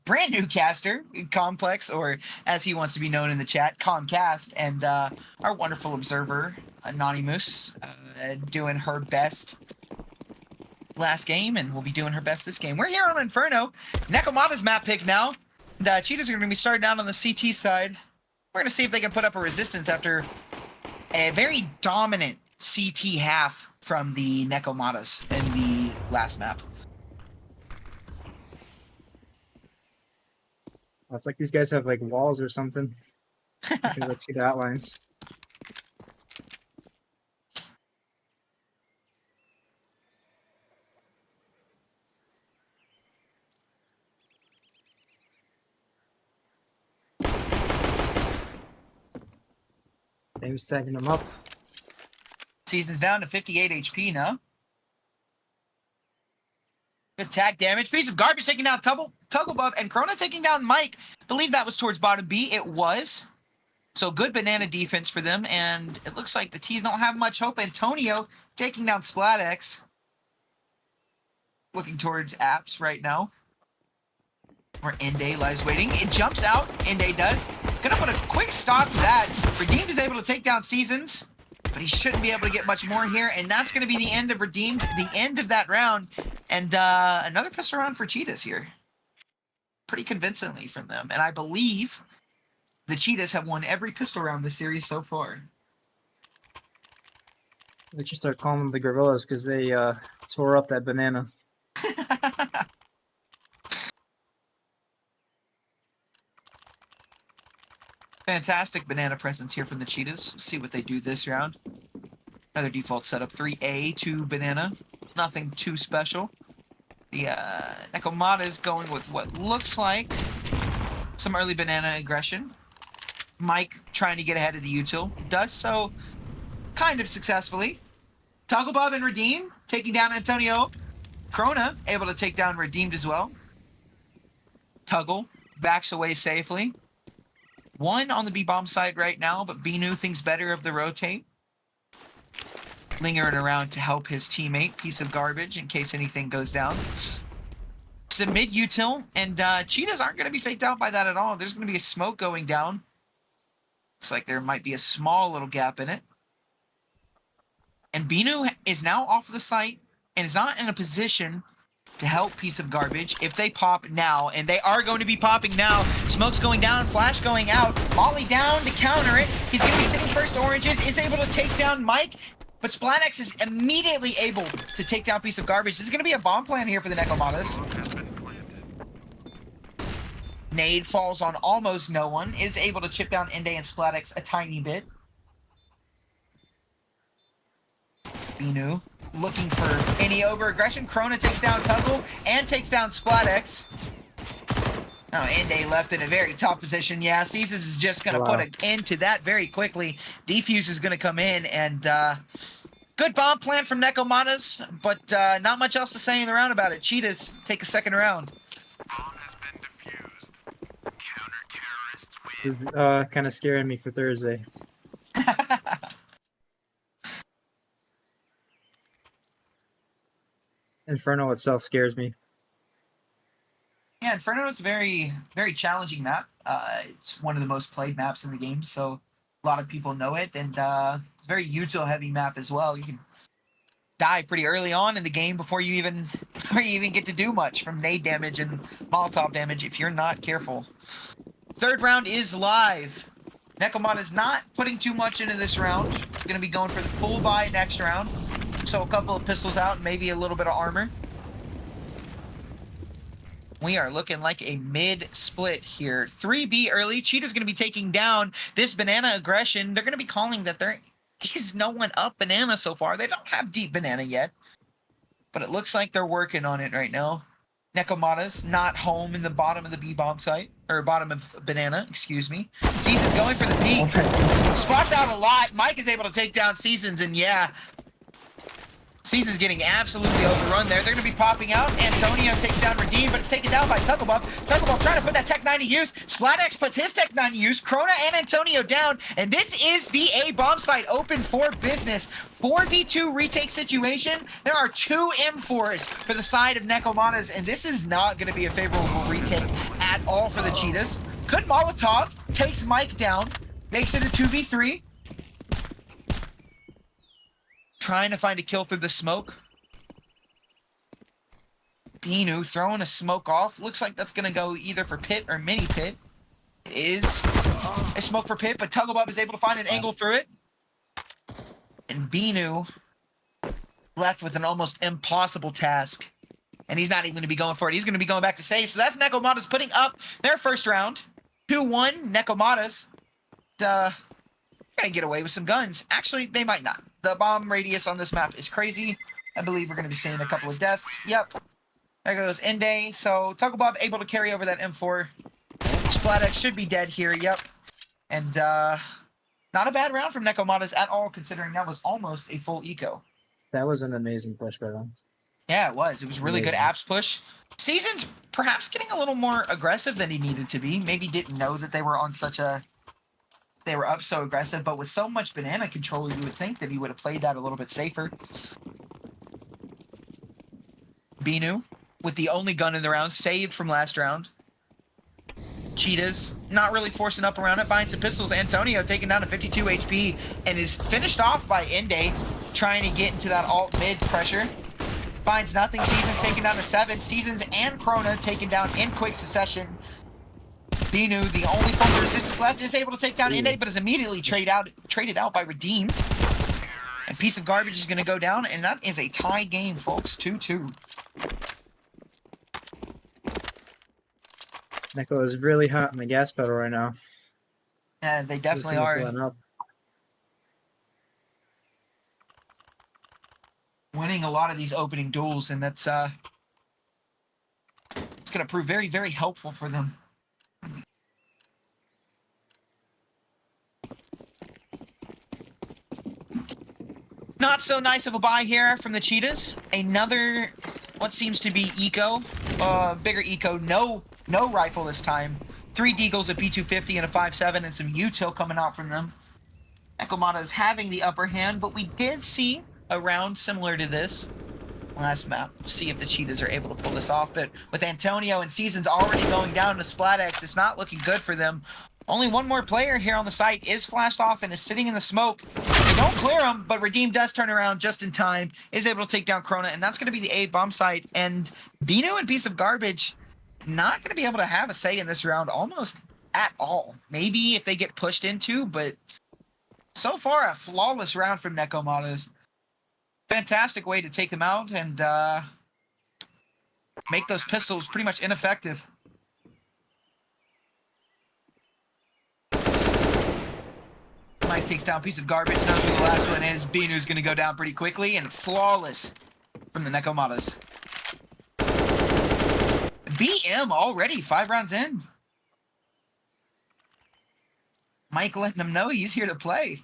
brand new caster, Complex, or as he wants to be known in the chat, Comcast, and our wonderful observer, Anonymous, doing her best last game, and will be doing her best this game. We're here on Inferno. Nekomatas map pick now. And Cheetahs are going to be starting out on the CT side. We're going to see if they can put up a resistance after a very dominant CT half from the Nekomatas in the last map. Oh, it's like these guys have like walls or something. You can like see the outlines. Dame's tagging them up. Season's down to 58 HP now. Good tag damage. Piece of garbage taking down Tugglebub, and Krona taking down Mike. Believe that was towards bottom B. It was. So good banana defense for them, and it looks like the T's don't have much hope. Antonio taking down SplatX. Looking towards apps right now. Where Ende lies waiting. It jumps out. Ende does. Gonna put a quick stop to that. Redeemed is able to take down Seasons, but he shouldn't be able to get much more here, and that's going to be the end of Redeemed, the end of that round. And another pistol round for Cheetahs here. Pretty convincingly from them. And I believe the Cheetahs have won every pistol round this series so far. They should start calling them the Gorillas because they tore up that banana. Fantastic banana presence here from the Cheetahs. See what they do this round. Another default setup, 3A, 2 banana. Nothing too special. The Nekomatas going with what looks like some early banana aggression. Mike trying to get ahead of the util. Does so kind of successfully. Tugglebub and Redeem taking down Antonio. Krona able to take down Redeemed as well. Tuggle backs away safely. One on the B-bomb side right now, but Binu thinks better of the rotate. Lingering around to help his teammate. Piece of garbage in case anything goes down. It's a mid-util, and Cheetahs aren't going to be faked out by that at all. There's going to be a smoke going down. Looks like there might be a small little gap in it. And Binu is now off of the site and is not in a position to help Piece of Garbage if they pop now, and they are going to be popping now. Smoke's going down, flash going out, Molly down to counter it. He's going to be sitting first oranges, is able to take down Mike, but SplatX is immediately able to take down Piece of Garbage. This is going to be a bomb plan here for the Nekomatas. Nade falls on almost no one, is able to chip down Ende and SplatX a tiny bit. Binu looking for any over-aggression. Krona takes down Tuggle and takes down SplatX. Oh, Ende left in a very tough position. Yeah, Caesars is just going to put an end to that very quickly. Defuse is going to come in, and good bomb plan from Nekomatas, but not much else to say in the round about it. Cheetahs take a second round. This is kind of scaring me for Thursday. Inferno itself scares me. Yeah, Inferno is a very, very challenging map. It's one of the most played maps in the game, so a lot of people know it, and it's a very util-heavy map as well. You can die pretty early on in the game before you even get to do much from nade damage and Molotov damage if you're not careful. Third round is live. Nekomata is not putting too much into this round. Going to be going for the full buy next round. So a couple of pistols out, maybe a little bit of armor. We are looking like a mid-split here. 3B early. Cheetah's going to be taking down this banana aggression. They're going to be calling that there is no one up banana so far. They don't have deep banana yet. But it looks like they're working on it right now. Nekomatas not home in the bottom of the B-bomb site. Or bottom of banana, excuse me. Seasons going for the peak. Spots out a lot. Mike is able to take down Seasons, and yeah. Season's getting absolutely overrun there. They're going to be popping out. Antonio takes down Redeem, but it's taken down by Tugglebub. Tugglebub trying to put that Tech 9 to use. SplatX puts his Tech 9 to use. Krona and Antonio down. And this is the A bomb site open for business. 4v2 retake situation. There are 2 M4s for the side of Nekomatas, and this is not going to be a favorable retake at all for the Cheetahs. Good Molotov. Takes Mike down. Makes it a 2v3. Trying to find a kill through the smoke. Binu throwing a smoke off. Looks like that's going to go either for pit or mini pit. It is a smoke for pit, but Tugglebub is able to find an angle through it. And Binu left with an almost impossible task. and he's not even going to be going for it. He's going to be going back to save. So that's Nekomatas putting up their first round. 2-1, Nekomatas. Going to get away with some guns. Actually, they might not. The bomb radius on this map is crazy. I believe we're going to be seeing a couple of deaths. Yep. There goes NA. So Bob able to carry over that M4. Splatex should be dead here. Yep. And not a bad round from Nekomatas at all, considering that was almost a full eco. That was an amazing push by them. Yeah, it was. It was a really good Amazing. apps push. Season's perhaps getting a little more aggressive than he needed to be. Maybe didn't know that they were on such a... They were up so aggressive, but with so much banana control, you would think that he would have played that a little bit safer. Binu, with the only gun in the round, saved from last round. Cheetahs, not really forcing up around it, buying some pistols. Antonio taken down to 52 HP and is finished off by Ende, trying to get into that alt mid pressure. Finds nothing. Seasons taken down to 7. Seasons and Krona taken down in quick succession. Binu, the only form of resistance left, is able to take down Ende, but is immediately traded out by Redeemed. And Piece of Garbage is going to go down, and that is a tie game, folks. 2-2. Neko is really hot in the gas pedal right now. Yeah, they definitely Just are. filling up. Winning a lot of these opening duels, and that's it's going to prove very, very helpful for them. Not so nice of a buy here from the Cheetahs. Another, what seems to be eco, bigger eco. No rifle this time. 3 Deagles, a P250, and a 5.7, and some util coming out from them. Nekomatas having the upper hand, but we did see a round similar to this last map. See if the Cheetahs are able to pull this off. But with Antonio and Seasons already going down to Splatex, it's not looking good for them. Only one more player here on the site is flashed off and is sitting in the smoke. They don't clear him, but Redeem does turn around just in time, is able to take down Krona, and that's going to be the A bomb site. And Binu and Piece of Garbage not going to be able to have a say in this round almost at all. Maybe if they get pushed into, but so far a flawless round from Nekomatas. Fantastic way to take them out and make those pistols pretty much ineffective. Mike takes down Piece of Garbage. Knows who the last one is. Binu's going to go down pretty quickly, and flawless from the Nekomatas. BM already 5 rounds in. Mike letting him know he's here to play.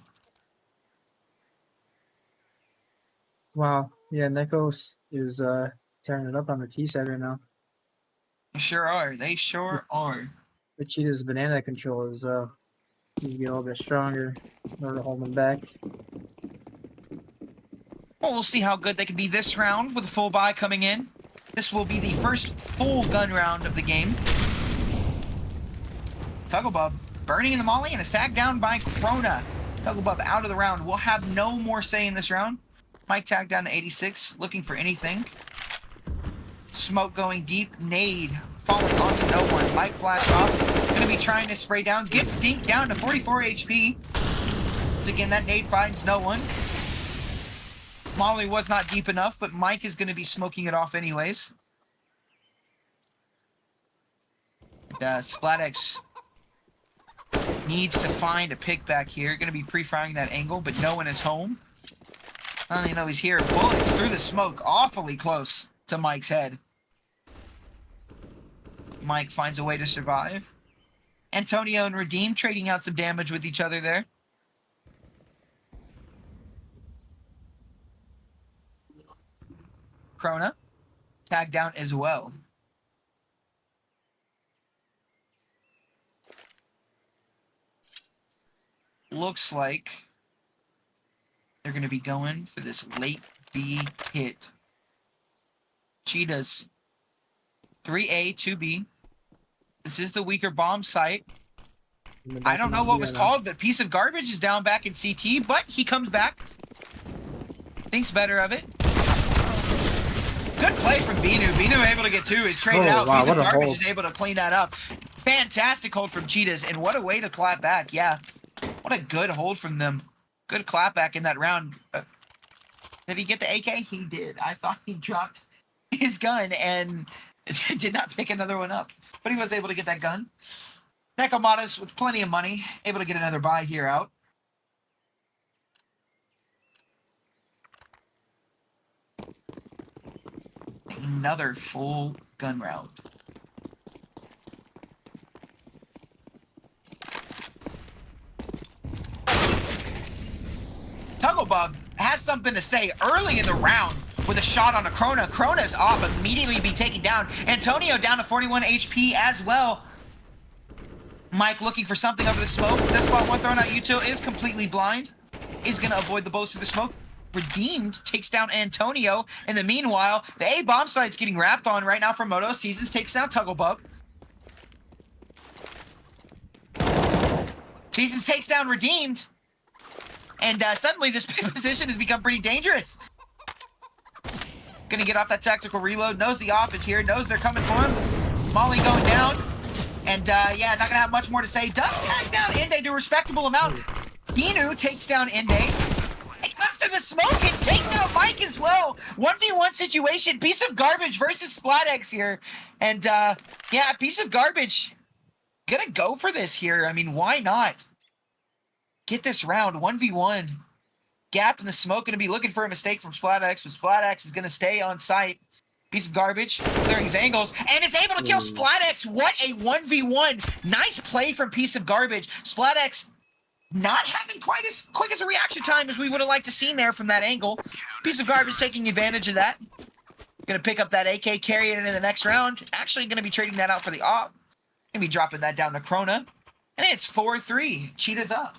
Wow. Yeah, Neko is tearing it up on the T side right now. They sure are. They sure are. The Cheetah's banana control is he's getting a little bit stronger in order to hold him back. Well, we'll see how good they can be this round with a full buy coming in. This will be the first full gun round of the game. Tugglebub burning in the molly and is tagged down by Krona. Tugglebub out of the round. We'll have no more say in this round. Mike tagged down to 86, looking for anything. Smoke going deep. Nade falling onto no one. Mike flashed off. Gonna be trying to spray down. Gets dinked down to 44 HP. Once again, that nade finds no one. Molly was not deep enough, but Mike is going to be smoking it off anyways. Splatex needs to find a pick back here. Going to be pre-firing that angle, but no one is home. I don't even know he's here. Bullets through the smoke. Awfully close to Mike's head. Mike finds a way to survive. Antonio and Redeem trading out some damage with each other there. Krona tagged down as well. Looks like they're going to be going for this late B hit. Cheetahs 3A, 2B. This is the weaker bomb site. I don't know what was called, but Piece of Garbage is down back in CT, but he comes back. Thinks better of it. Good play from Binu. Binu able to get 2. Is traded out. Wow, Piece of what a Garbage hold. is able to clean that up. Fantastic hold from Cheetahs, and what a way to clap back. Yeah, what a good hold from them. Good clap back in that round. Did he get the AK? He did. I thought he dropped his gun and did not pick another one up. But he was able to get that gun. Nekomatas with plenty of money, able to get another buy here out. Another full gun round. Tugglebug has something to say early in the round with a shot on a Krona. Krona's off, immediately be taken down. Antonio down to 41 HP as well. Mike looking for something over the smoke. This spot one thrown out. Yuto is completely blind. Is going to avoid the bullets through the smoke. Redeemed takes down Antonio. In the meanwhile, the A bomb site's getting wrapped on right now from Moto. Seasons takes down Tugglebug. Seasons takes down Redeemed. And suddenly this position has become pretty dangerous. Gonna get off that tactical reload. Knows the op is here. Knows they're coming for him. Molly going down. And yeah, not gonna have much more to say. Does tag down Inde to a respectable amount. Binu takes down Inde. He comes through the smoke and takes out Mike as well. 1v1 situation. Piece of garbage versus SplatX here. And yeah, piece of garbage. Gonna go for this here. I mean, why not? Get this round, 1v1. Gap in the smoke, gonna be looking for a mistake from SplatX, but SplatX is gonna stay on site. Piece of garbage, clearing his angles, and is able to kill SplatX. What a 1v1. Nice play from Piece of Garbage. SplatX not having quite as quick as a reaction time as we would have liked to seen there from that angle. Piece of Garbage taking advantage of that. Gonna pick up that AK, carry it into the next round. Actually gonna be trading that out for the op. Gonna be dropping that down to Krona. And it's 4-3. Cheetahs up.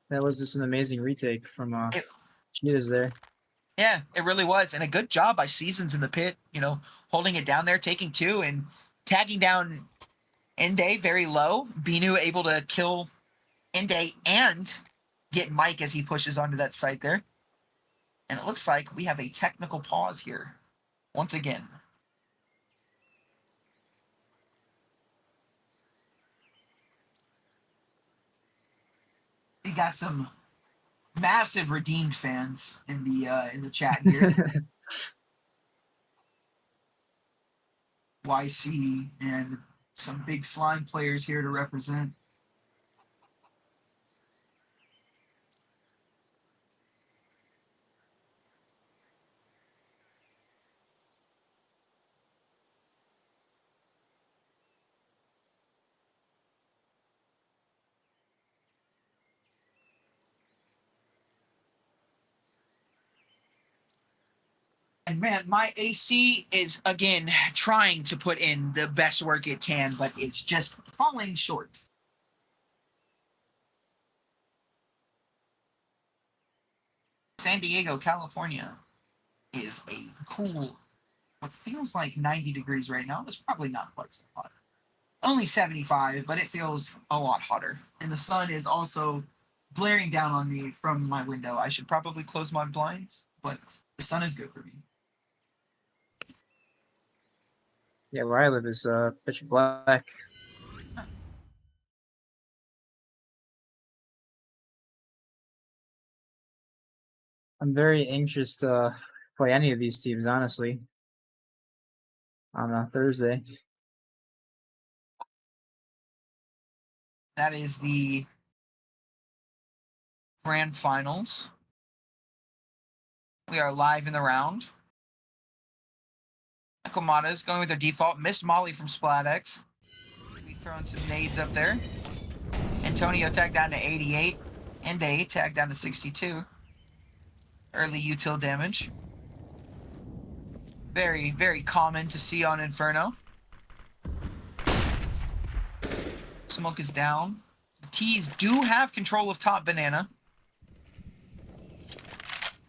That was just an amazing retake from Cheetahs there. Yeah, it really was. And a good job by Seasons in the pit, you know, holding it down there, taking two, and tagging down Inde very low. Binu able to kill Inde and get Mike as he pushes onto that site there. And it looks like we have a technical pause here once again. We got some massive Redeemed fans in the chat here. YC and some big slime players here to represent. And man, my AC is, again, trying to put in the best work it can, but it's just falling short. San Diego, California is a cool, what feels like 90 degrees right now. It's probably not quite so hot. Only 75, but it feels a lot hotter. And the sun is also blaring down on me from my window. I should probably close my blinds, but the sun is good for me. Yeah, where I live is pitch black. I'm very anxious to play any of these teams, honestly, on Thursday. That is the grand finals. We are live in the round. Nekomatas going with their default. Missed Molly from SplatX. We throwing some nades up there. Antonio tagged down to 88. Inde tagged down to 62. Early util damage. Very, very common to see on Inferno. Smoke is down. The T's do have control of top banana.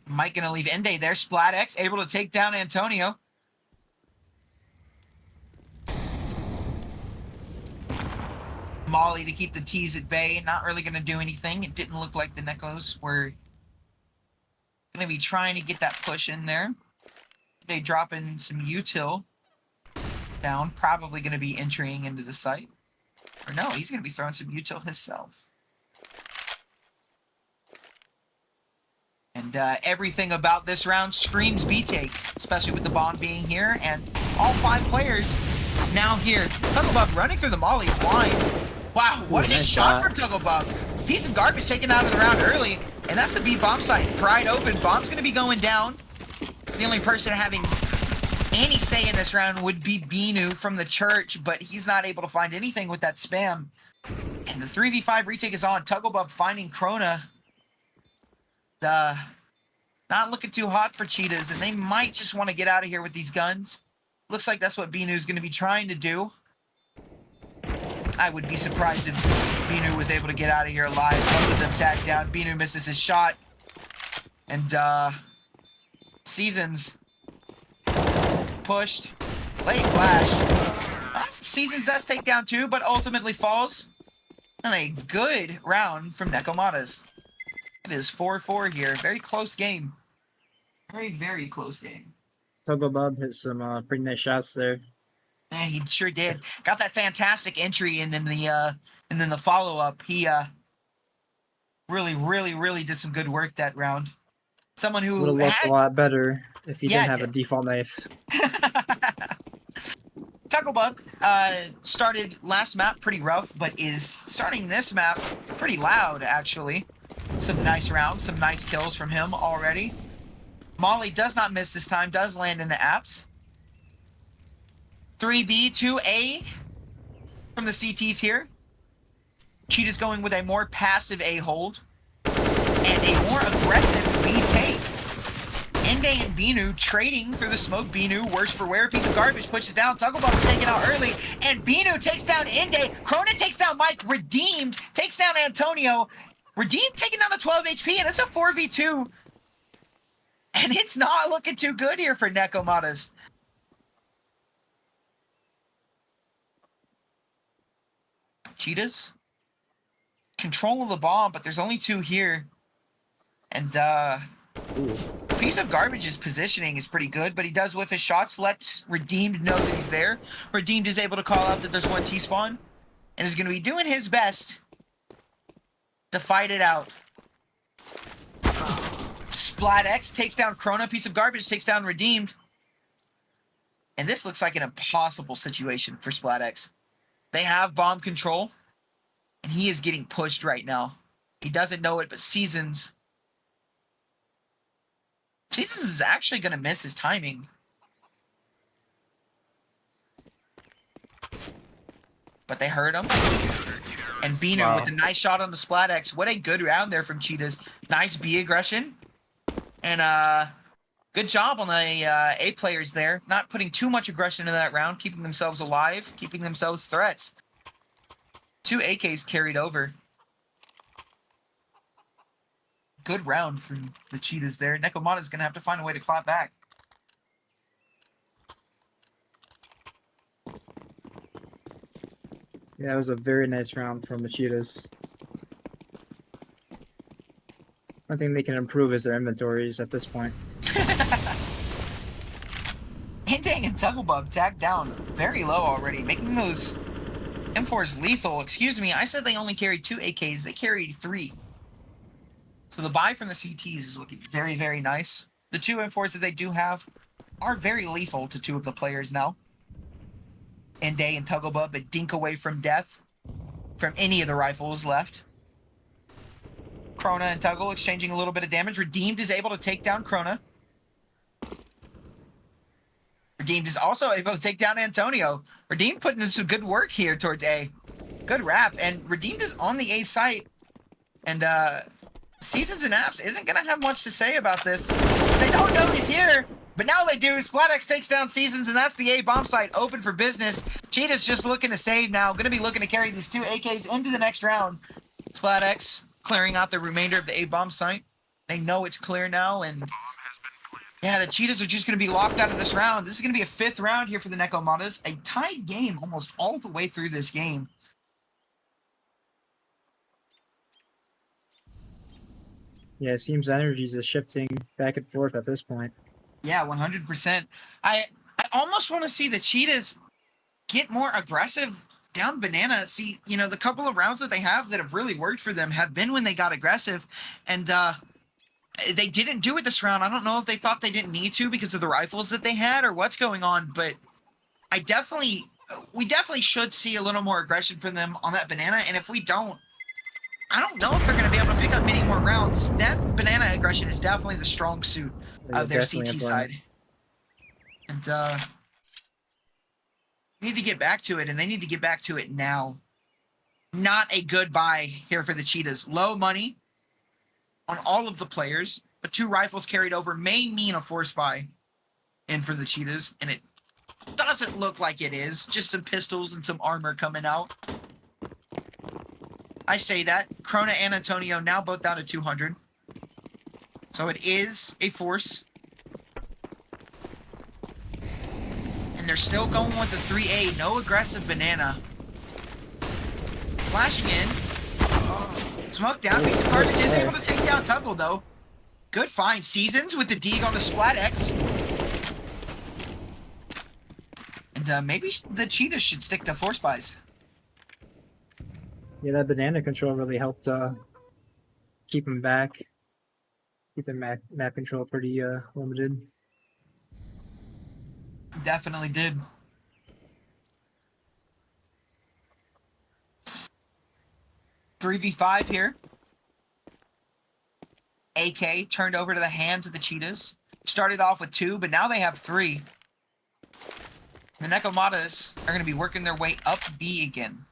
Mike gonna leave Inde there. SplatX able to take down Antonio. Molly to keep the T's at bay. Not really gonna do anything. It didn't look like the Nekos were gonna be trying to get that push in there. They drop in some util down. Probably gonna be entering into the site. Or no, he's gonna be throwing some util himself. And everything about this round screams B-take, especially with the bomb being here, and all 5 players now here. Tugglebub running through the molly blind. Wow, what a nice shot shot. from Tugglebub. Piece of garbage taken out of the round early, and that's the B bomb site. Pried open, bomb's gonna be going down. The only person having any say in this round would be Binu from the church, but he's not able to find anything with that spam. And the 3v5 retake is on. Tugglebub finding Krona. Not looking too hot for Cheetahs, and they might just want to get out of here with these guns. Looks like that's what Binu is going to be trying to do. I would be surprised if Binu was able to get out of here alive. Both of them tagged down. Binu misses his shot. And Seasons pushed. Late flash. Seasons does take down 2, but ultimately falls. And a good round from Nekomatas. It is 4-4 here. Very close game. Very, very close game. Tugglebub hit some pretty nice shots there. Yeah, he sure did. Got that fantastic entry, and then the follow-up. He really did some good work that round. Someone who Would have looked a lot better if he Yeah, didn't have a default knife. Tugglebub started last map pretty rough, but is starting this map pretty loud, actually. Some nice rounds, some nice kills from him already. Molly does not miss this time, does land in the apps. 3B, 2A from the CTs here. Cheetah's going with a more passive A hold and a more aggressive B take. Ende and Binu trading through the smoke. Binu, worse for wear, piece of garbage, pushes down. Tugglebub is taken out early, and Binu takes down Ende. Krona takes down Mike. Redeemed takes down Antonio. Redeemed taking down the 12 HP, and it's a 4v2. And it's not looking too good here for Nekomatas. Cheetahs. Control of the bomb, but there's only 2 here. And, piece of garbage's positioning is pretty good, but he does whiff his shots. Lets Redeemed know that he's there. Redeemed is able to call out that there's 1 T-spawn. And is going to be doing his best to fight it out. Splat X takes down Krona. Piece of garbage takes down Redeemed. And this looks like an impossible situation for Splat X. They have bomb control, and he is getting pushed right now. He doesn't know it, but Seasons is actually going to miss his timing. But they heard him. And Binu with a nice shot on the Splat X. What a good round there from Cheetahs. Nice B aggression. And good job on the A players there. Not putting too much aggression into that round. Keeping themselves alive. Keeping themselves threats. 2 AKs carried over. Good round from the Cheetahs there. Nekomatas is going to have to find a way to clap back. Yeah, it was a very nice round from the Cheetahs. One thing they can improve is their inventories at this point. Hintang and Tugglebub tagged down very low already, making those M4s lethal. Excuse me, I said they only carried 2 AKs. They carried 3. So the buy from the CTs is looking very, very nice. The 2 M4s that they do have are very lethal to 2 of the players now. Ende and Tugglebub a dink away from death from any of the rifles left. Krona and Tuggle exchanging a little bit of damage. Redeemed is able to take down Krona. Redeemed is also able to take down Antonio. Redeemed putting in some good work here towards A. Good wrap. And Redeemed is on the A site. And Seasons and Apps isn't going to have much to say about this. They don't know he's here. But now they do. SplatX takes down Seasons, and that's the A bomb site open for business. Cheetah's just looking to save now. Going to be looking to carry these 2 AKs into the next round. SplatX clearing out the remainder of the A bomb site. They know it's clear now, and yeah, the Cheetahs are just going to be locked out of this round. This is going to be a 5th round here for the Nekomatas. A tied game almost all the way through this game. Yeah, it seems energies is shifting back and forth at this point. Yeah, 100%. I almost want to see the Cheetahs get more aggressive down banana. See, you know, the couple of rounds that they have that have really worked for them have been when they got aggressive. And They didn't do it this round. I don't know if they thought they didn't need to because of the rifles that they had or what's going on, but we definitely should see a little more aggression from them on that banana, and if we don't, I don't know if they're going to be able to pick up many more rounds. That banana aggression is definitely the strong suit of their definitely CT a side. And need to get back to it, and they need to get back to it now. Not a good buy here for the Cheetahs. Low money on all of the players, but 2 rifles carried over may mean a force buy in for the Cheetahs, and it doesn't look like it is. Just some pistols and some armor coming out. I say that. Krona and Antonio now both down to 200. So it is a force. And they're still going with the 3A. No aggressive banana. Flashing in. Smoke down. Carnage is able to take down Tuggle, though. Good find. Seasons with the Deeg on the Splat X. And maybe the Cheetahs should stick to force buys. Yeah, that banana control really helped keep them back. Keep their map control pretty limited. Definitely did. .3v5 here. AK turned over to the hands of the Cheetahs. Started off with 2, but now they have 3. The Nekomatas are going to be working their way up B again.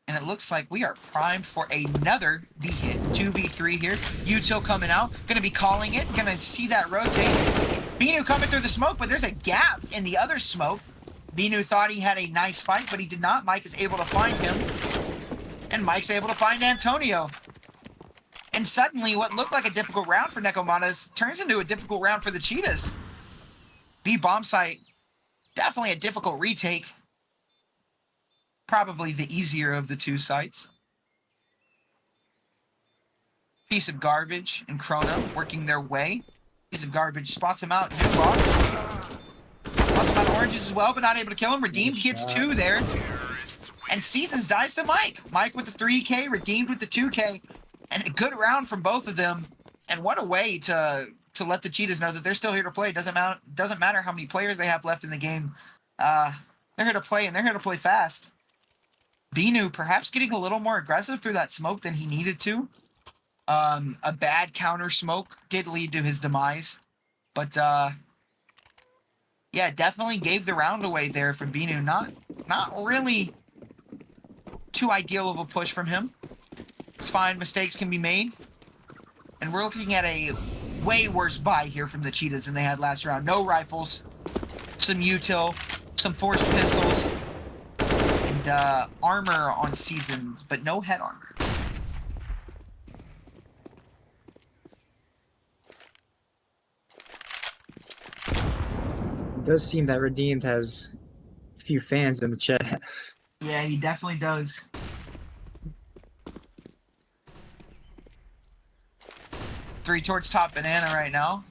And it looks like we are primed for another B hit. 2v3 here. Util coming out. Going to be calling it. Going to see that rotate. Binu coming through the smoke, but there's a gap in the other smoke. Binu thought he had a nice fight, but he did not. Mike is able to find him. And Mike's able to find Antonio. And suddenly, what looked like a difficult round for Nekomatas turns into a difficult round for the Cheetahs. B bomb site, definitely a difficult retake. Probably the easier of the 2 sites. Piece of Garbage and Krona working their way. Piece of Garbage spots him out. New box. Spots him out oranges as well, but not able to kill him. Redeemed gets 2 there. And Seasons dies to Mike. Mike with the 3K, Redeemed with the 2K. And a good round from both of them. And what a way to let the Cheetahs know that they're still here to play. It doesn't matter how many players they have left in the game. They're here to play, and they're here to play fast. Binu perhaps getting a little more aggressive through that smoke than he needed to. A bad counter smoke did lead to his demise. But, yeah, definitely gave the round away there from Binu. Not really too ideal of a push from him. It's fine. Mistakes can be made. And we're looking at a way worse buy here from the Cheetahs than they had last round. No rifles, some util, some forced pistols, and armor on Seasons, but no head armor. It does seem that Redeemed has a few fans in the chat. Yeah, he definitely does. Three towards top banana right now.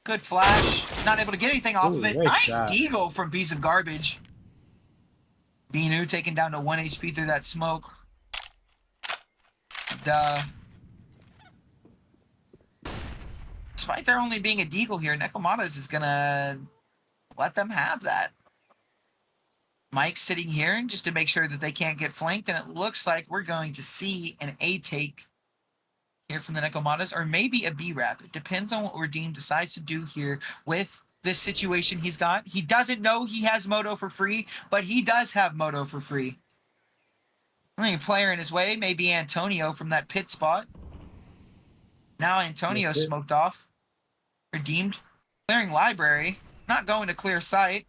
Good flash. Not able to get anything off of it. Nice shot. deagle from Piece of Garbage. Binu taken down to 1 HP through that smoke. And, despite there only being a deagle here, Nekomatas is gonna let them have that. Mike's sitting here just to make sure that they can't get flanked, and it looks like we're going to see an A take here from the Nekomatas, or maybe a B wrap. It depends on what Redeem decides to do here with this situation he's got. He doesn't know he has Moto for free, but he does have Moto for free. Only player in his way, maybe Antonio from that pit spot. Now Antonio smoked off. Redeemed. Clearing library. Not going to clear site.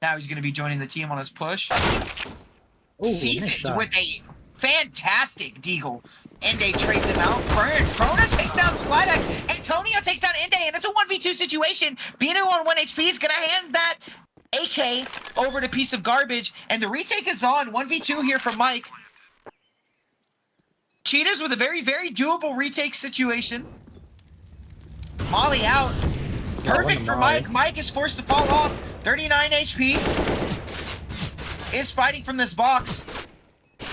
Now he's going to be joining the team on his push. Seasons with a fantastic deagle. Ende trades him out. Krona takes down Slidex. Antonio takes down Ende, and it's a 1v2 situation. Binu on 1 HP is going to hand that AK over to Piece of Garbage, and the retake is on. 1v2 here from Mike. Cheetahs with a very, very doable retake situation. Molly out. Perfect for Mike. Mike is forced to fall off. 39 HP. Is fighting from this box.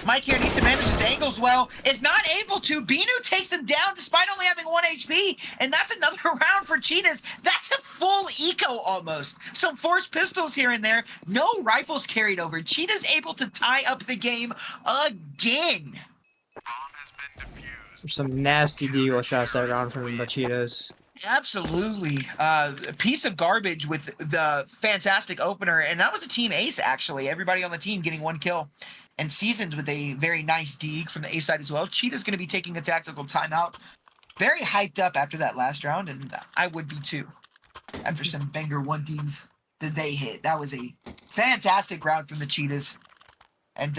Mike here needs to manage his angles well, is not able to. Binu takes him down despite only having 1 HP, and that's another round for Cheetahs. That's a full eco almost. Some forced pistols here and there, no rifles carried over. Cheetahs able to tie up the game again. There's some nasty deagle shots that round from the Cheetahs. Absolutely. A piece of garbage with the fantastic opener, and that was a team ace, actually. Everybody on the team getting 1 kill. And Seasons with a very nice deeg from the A side as well. Cheetah's going to be taking a tactical timeout. Very hyped up after that last round, and I would be too. After some banger 1Ds that they hit. That was a fantastic round from the Cheetahs. And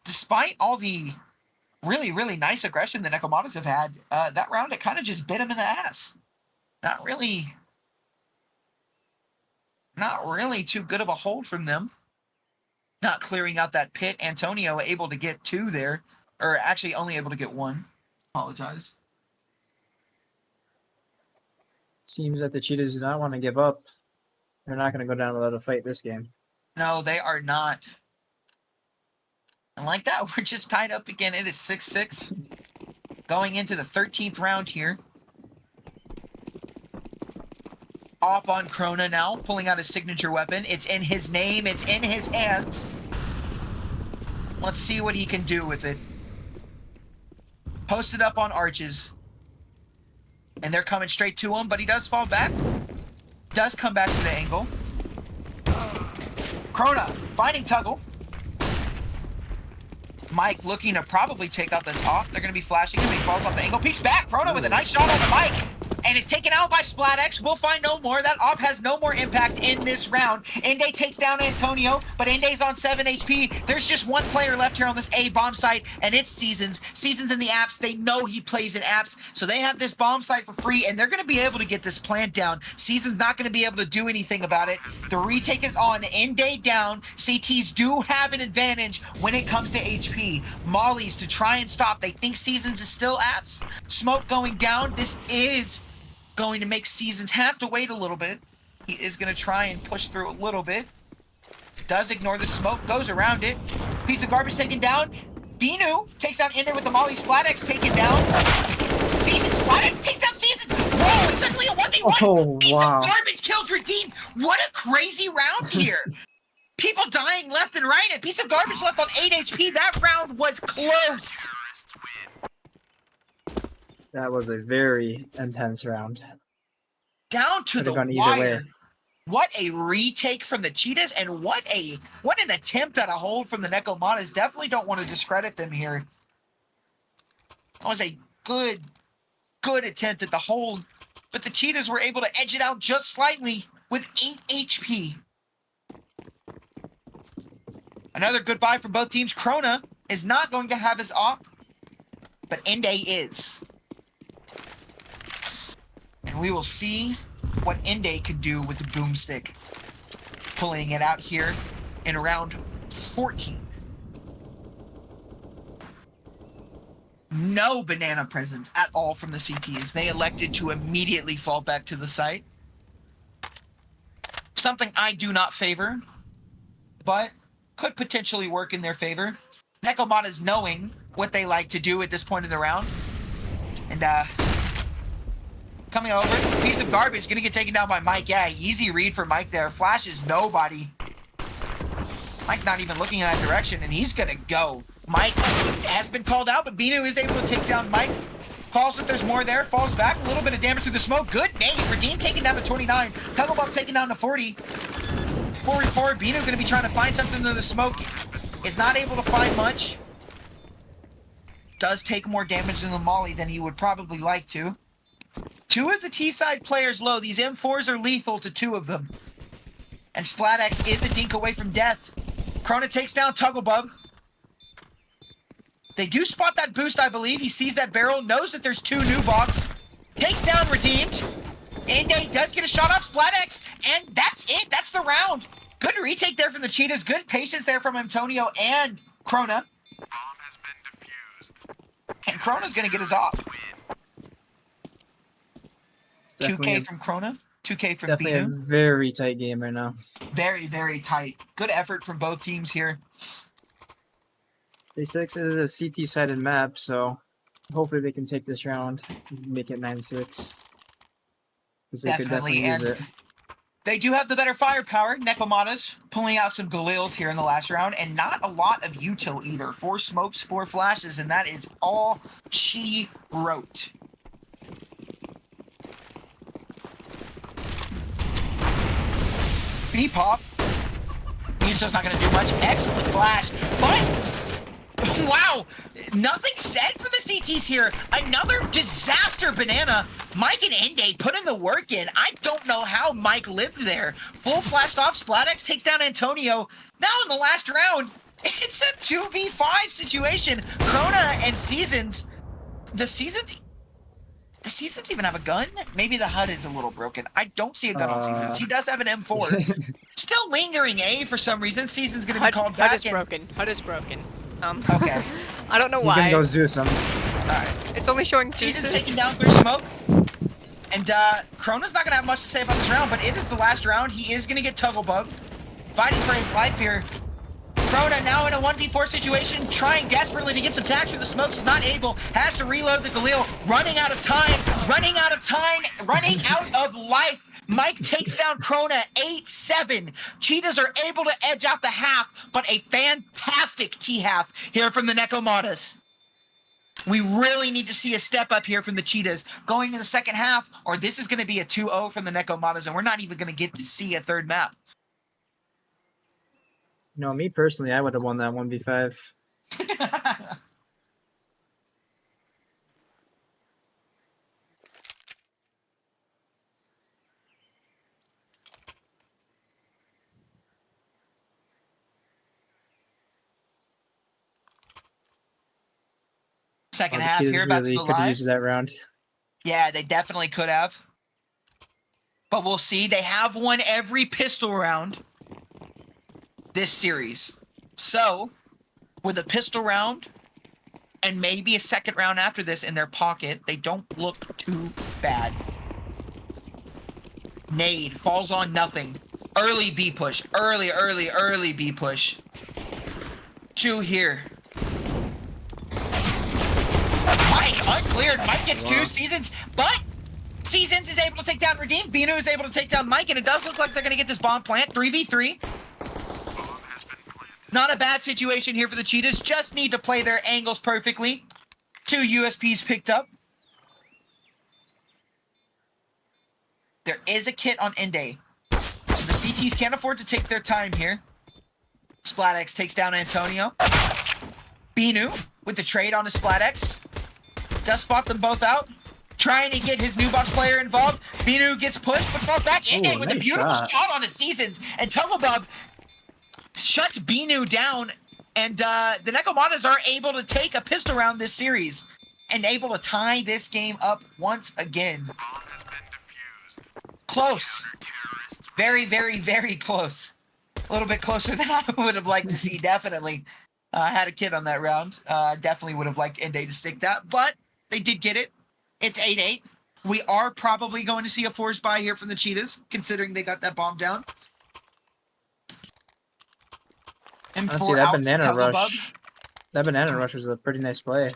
despite all the really, really nice aggression the Nekomatas have had, that round, it kind of just bit him in the ass. Not really too good of a hold from them. Not clearing out that pit. Antonio able to get 2 there, or actually only able to get 1. Apologize. Seems that the Cheetahs do not want to give up. They're not going to go down without a fight this game. No, they are not. And like that, we're just tied up again. It is 6-6. Going into the 13th round here. Op on Krona now, pulling out his signature weapon. It's in his name. It's in his hands. Let's see what he can do with it. Posted up on arches. And they're coming straight to him, but he does fall back. Does come back to the angle. Krona finding Tuggle. Mike looking to probably take out this op. They're going to be flashing him. He falls off the angle. Peeks back. Krona with a nice shot on the Mike. And is taken out by SplatX. We'll find no more. That op has no more impact in this round. Ende takes down Antonio, but Ende's on 7 HP. There's just 1 player left here on this A bomb site, and it's Seasons. Seasons in the apps. They know he plays in apps, so they have this bomb site for free, and they're going to be able to get this plant down. Seasons not going to be able to do anything about it. The retake is on. Ende down. CTs do have an advantage when it comes to HP. Mollies to try and stop. They think Seasons is still apps. Smoke going down. This is going to make Seasons have to wait a little bit. He is going to try and push through a little bit. Does ignore the smoke, goes around it. Piece of garbage taken down. Binu takes down Ender with the Molly. SplatX taken down. Seasons, SplatX takes down Seasons. Whoa, it's actually a 1v1. Oh, Piece wow. of garbage kills redeemed. What a crazy round here. People dying left and right. A piece of garbage left on 8 HP. That round was close. That was a very intense round. Down to Could've the gone either wire. way. What a retake from the Cheetahs, and what an attempt at a hold from the Nekomatas. Definitely don't want to discredit them here. That was a good attempt at the hold, but the Cheetahs were able to edge it out just slightly with 8 HP. Another goodbye from both teams. Krona is not going to have his op, but Ende is. And we will see what Ende could do with the boomstick. Pulling it out here in round 14. No banana presence at all from the CTs. They elected to immediately fall back to the site. Something I do not favor, but could potentially work in their favor. Nekomatas knowing what they like to do at this point of the round. And coming over, piece of garbage, gonna get taken down by Mike. Yeah, easy read for Mike there. Flashes nobody. Mike not even looking in that direction, and he's gonna go. Mike has been called out, but Binu is able to take down Mike. Calls that there's more there, falls back, a little bit of damage through the smoke. Good nade. Redeem taken down to 29. Tugglebop taken down to 40. Forward, Binu gonna be trying to find something through the smoke. Is not able to find much. Does take more damage than the molly than he would probably like to. 2 of the T-side players low. These M4s are lethal to 2 of them. And SplatX is a dink away from death. Krona takes down Tugglebub. They do spot that boost, I believe. He sees that barrel, knows that there's 2 new box. Takes down Redeemed. Ende does get a shot off SplatX, and that's it. That's the round. Good retake there from the Cheetahs. Good patience there from Antonio and Krona. And Krona's going to get his op. 2K from Krona. 2K from Definitely a Binu. very tight game right now. Very, very tight. Good effort from both teams here. Day 6 is a CT-sided map, so hopefully they can take this round, make it 9-6. Because they could Definitely, definitely use and it. they do have the better firepower. Nekomatas pulling out some Galils here in the last round, and not a lot of util either. 4 smokes, 4 flashes, and that is all she wrote. B-pop. Util's not going to do much. Excellent flash, but wow, nothing said for the CTs here. Another disaster banana. Mike and Ende put in the work in. I don't know how Mike lived there. Full flashed off. Splatx takes down Antonio. Now in the last round, it's a 2v5 situation. Krona and Seasons. Does Seasons even have a gun? Maybe the HUD is a little broken. I don't see a gun on Seasons. He does have an M4. Still lingering A for some reason. Season's going to be called back. HUD is broken. HUD is broken. Okay. I don't know He's gonna why. go Zeus him. Alright. It's only showing Season's Zeus's. taking down through smoke. And Krona's not going to have much to say about this round, but it is the last round. He is going to get Tugglebug. Fighting for his life here. Krona now in a 1v4 situation, trying desperately to get some tax through the smokes. Is not able. Has to reload the Galil. Running out of time. Running out of time. Running out of life. Mike takes down Krona 8-7. Cheetahs are able to edge out the half, but a fantastic T-half here from the Nekomatas. We really need to see a step up here from the Cheetahs going to the second half, or this is going to be a 2-0 from the Nekomatas, and we're not even going to get to see a third map. No, me personally, I would have won that 1v5. Second The half kids here, about to really go could have live. used that round. Yeah, they definitely could have. But we'll see. They have won every pistol round this series. So, with a pistol round and maybe a second round after this in their pocket, they don't look too bad. Nade falls on nothing. Early B push. Early B push. 2 here. Mike uncleared. Mike gets 2 Seasons, but Seasons is able to take down Redeem. Binu is able to take down Mike, and it does look like they're going to get this bomb plant. 3v3. Not a bad situation here for the Cheetahs. Just need to play their angles perfectly. 2 USPs picked up. There is a kit on Ende. So the CTs can't afford to take their time here. Splatx takes down Antonio. Binu with the trade on his Splatx. Does spot them both out. Trying to get his new box player involved. Binu gets pushed, but falls back. Ende with a beautiful shot on his Seasons. And Tugglebub shuts Binu down. And the Nekomatas are able to take a pistol round this series. And able to tie this game up once again. Close. Very, very, very close. A little bit closer than I would have liked to see, definitely. I had a kid on that round. Definitely would have liked Ende to stick that, but they did get it. It's 8-8. We are probably going to see a force buy here from the Cheetahs, considering they got that bomb down. Honestly, that banana rush. That banana rush was a pretty nice play.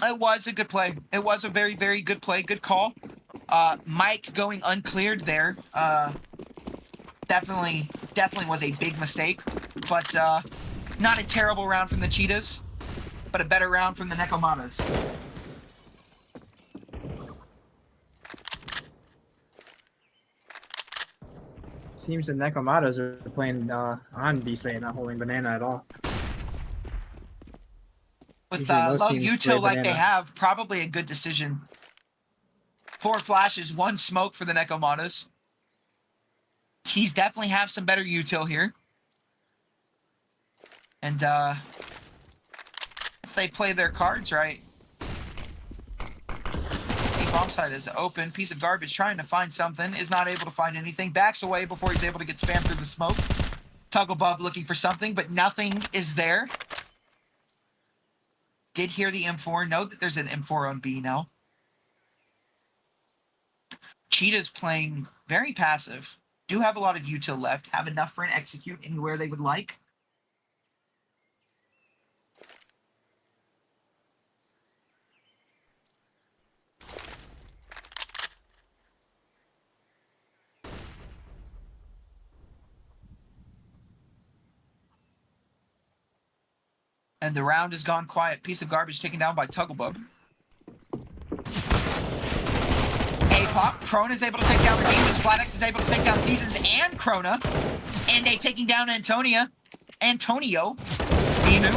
It was a good play. It was a very, very good play. Good call. Mike going uncleared there. Definitely was a big mistake. But not a terrible round from the Cheetahs, but a better round from the Nekomatas. Seems the Nekomatas are playing on B-Say and not holding banana at all. With Usually those low teams util play like they banana. have, probably a good decision. 4 flashes, 1 smoke for the Nekomatas. He's definitely have some better util here. And if they play their cards right. The bomb side is open. Piece of garbage trying to find something. Is not able to find anything. Backs away before he's able to get spammed through the smoke. Tugglebub looking for something, but nothing is there. Did hear the M4. Know that there's an M4 on B now. Cheetah's playing very passive. Do have a lot of util left. Have enough for an execute anywhere they would like. And the round has gone quiet. Piece of garbage taken down by Tugglebub. A-Pop. Krona is able to take down the game. Splatx is able to take down Seasons and Krona. NA taking down Antonio. Binu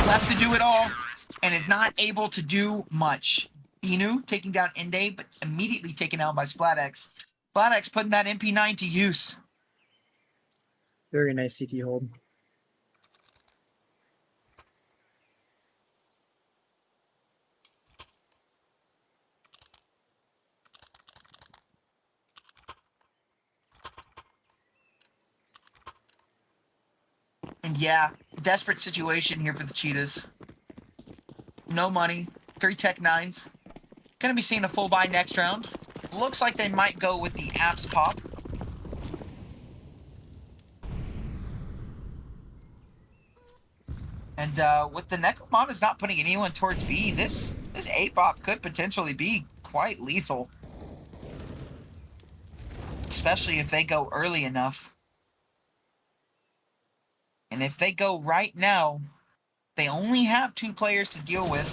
left to do it all and is not able to do much. Binu taking down NA, but immediately taken down by Splatx. Splatx putting that MP9 to use. Very nice CT hold. And yeah, desperate situation here for the Cheetahs. No money, 3 Tech 9s. Gonna be seeing a full buy next round. Looks like they might go with the apps pop. And with the Nekomatas not putting anyone towards B, this A-pop could potentially be quite lethal. Especially if they go early enough. And if they go right now, they only have 2 players to deal with.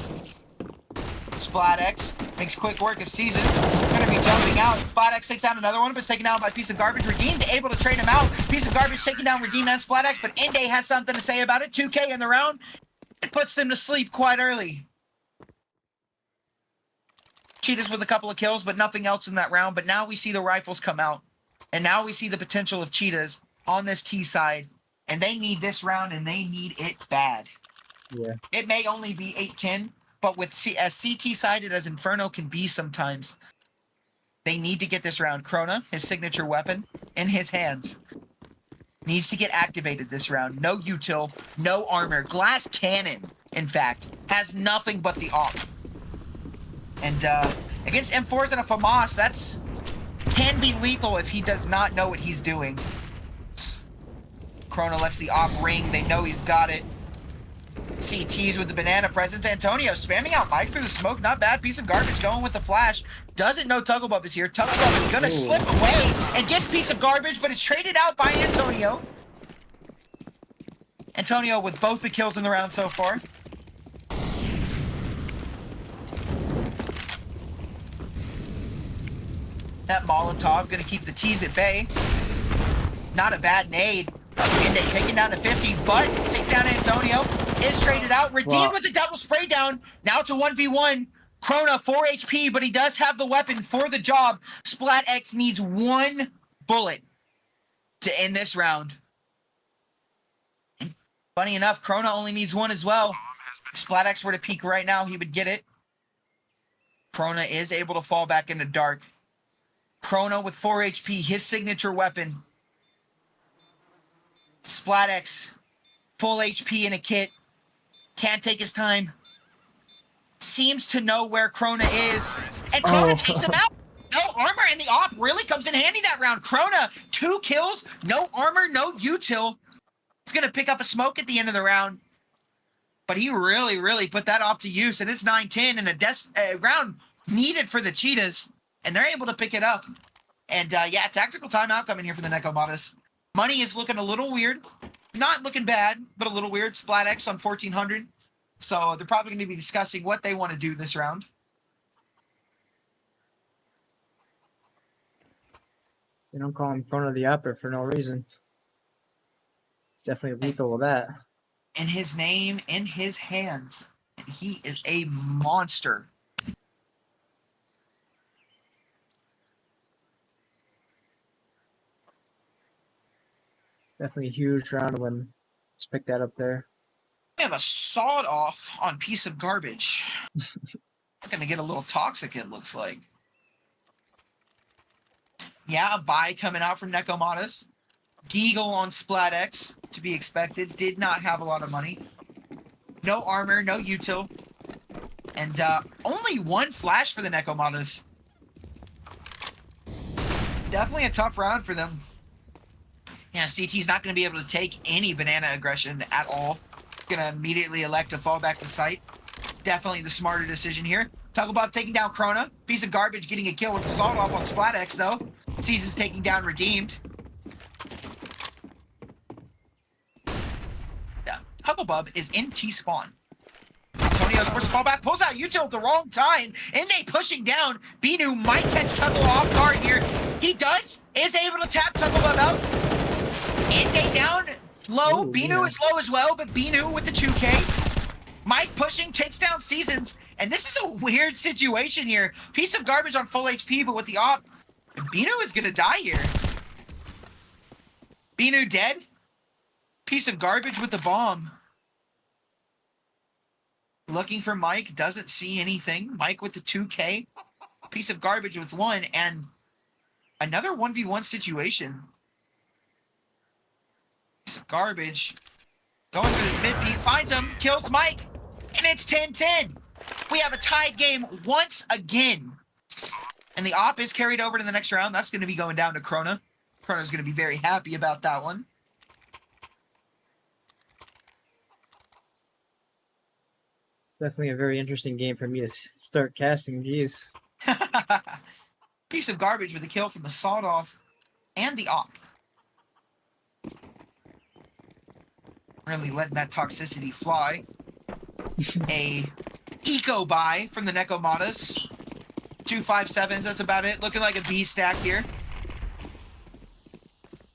Splatx makes quick work of Seasons. Gonna be jumping out. Splatx takes down another one, but it's taken down by Piece of Garbage. Redeemed, able to trade him out. Piece of Garbage taking down Redeemed and Splatx, but NA has something to say about it. 2K in the round. It puts them to sleep quite early. Cheetahs with a couple of kills, but nothing else in that round. But now we see the rifles come out. And now we see the potential of Cheetahs on this T side. And they need this round, and they need it bad. Yeah. It may only be 8-10, but with as CT-sided as Inferno can be sometimes, they need to get this round. Krona, his signature weapon, in his hands. Needs to get activated this round. No util, no armor. Glass cannon, in fact, has nothing but the op. And against M4s and a FAMAS, that's can be lethal if he does not know what he's doing. Krona lets the op ring. They know he's got it. CTs with the banana presence. Antonio spamming out Mike through the smoke. Not bad. Piece of garbage going with the flash. Doesn't know Tugglebub is here. Tugglebub is going to slip away and gets piece of garbage, but it's traded out by Antonio. Antonio with both the kills in the round so far. That Molotov going to keep the T's at bay. Not a bad nade. Inday taking down to 50, but takes down Antonio. Is traded out. Redeemed with the double spray down. Now to 1v1. Krona, 4 HP, but he does have the weapon for the job. Splatx needs 1 bullet to end this round. And funny enough, Krona only needs 1 as well. If Splatx were to peek right now, he would get it. Krona is able to fall back into dark. Krona with 4 HP, his signature weapon. Splatx, full HP in a kit. Can't take his time. Seems to know where Krona is. And Krona takes him out. No armor, and the op really comes in handy that round. Krona, 2 kills, no armor, no util. He's going to pick up a smoke at the end of the round. But he really put that op to use. And it's 9-10 and a round needed for the Cheetahs. And they're able to pick it up. And yeah, tactical timeout coming here for the Nekomatas. Money is looking a little weird. Not looking bad, but a little weird. Splatx on 1400. So they're probably going to be discussing what they want to do this round. They don't call him Krona the Upper for no reason. It's definitely lethal with that. And his name in his hands. And he is a monster. Definitely a huge round when let's pick that up there. We have a sawed off on piece of garbage. Gonna get a little toxic, it looks like. Yeah, a buy coming out from Nekomatas. Deagle on Splatx, to be expected. Did not have a lot of money. No armor, no util. And only 1 flash for the Nekomatas. Definitely a tough round for them. Yeah, CT's not going to be able to take any banana aggression at all. Going to immediately elect to fall back to site. Definitely the smarter decision here. Tugglebub taking down Krona. Piece of garbage getting a kill with the sawed off on Splatx, though. Seasons taking down Redeemed. Yeah, Tugglebub Bub is in T-spawn. Antonio's forced to fall back, pulls out util at the wrong time. NA pushing down. Binu might catch Tuggle off guard here. He is able to tap Tuggle out. NA down low. Ooh, Binu is low as well, but Binu with the 2K. Mike pushing, takes down Seasons. And this is a weird situation here. Piece of garbage on full HP, but with the op, Binu is gonna die here. Binu dead. Piece of garbage with the bomb. Looking for Mike, doesn't see anything. Mike with the 2K. Piece of garbage with 1, and another 1v1 situation. Piece of garbage. Going for this mid peek, finds him, kills Mike, and it's 10-10. We have a tied game once again. And the op is carried over to the next round. That's going to be going down to Krona. Krona's going to be very happy about that one. Definitely a very interesting game for me to start casting. Jeez. Piece of garbage with a kill from the sawed off and the op. Really letting that toxicity fly. A eco buy from the Nekomatas. 257s, that's about it. Looking like a B stack here.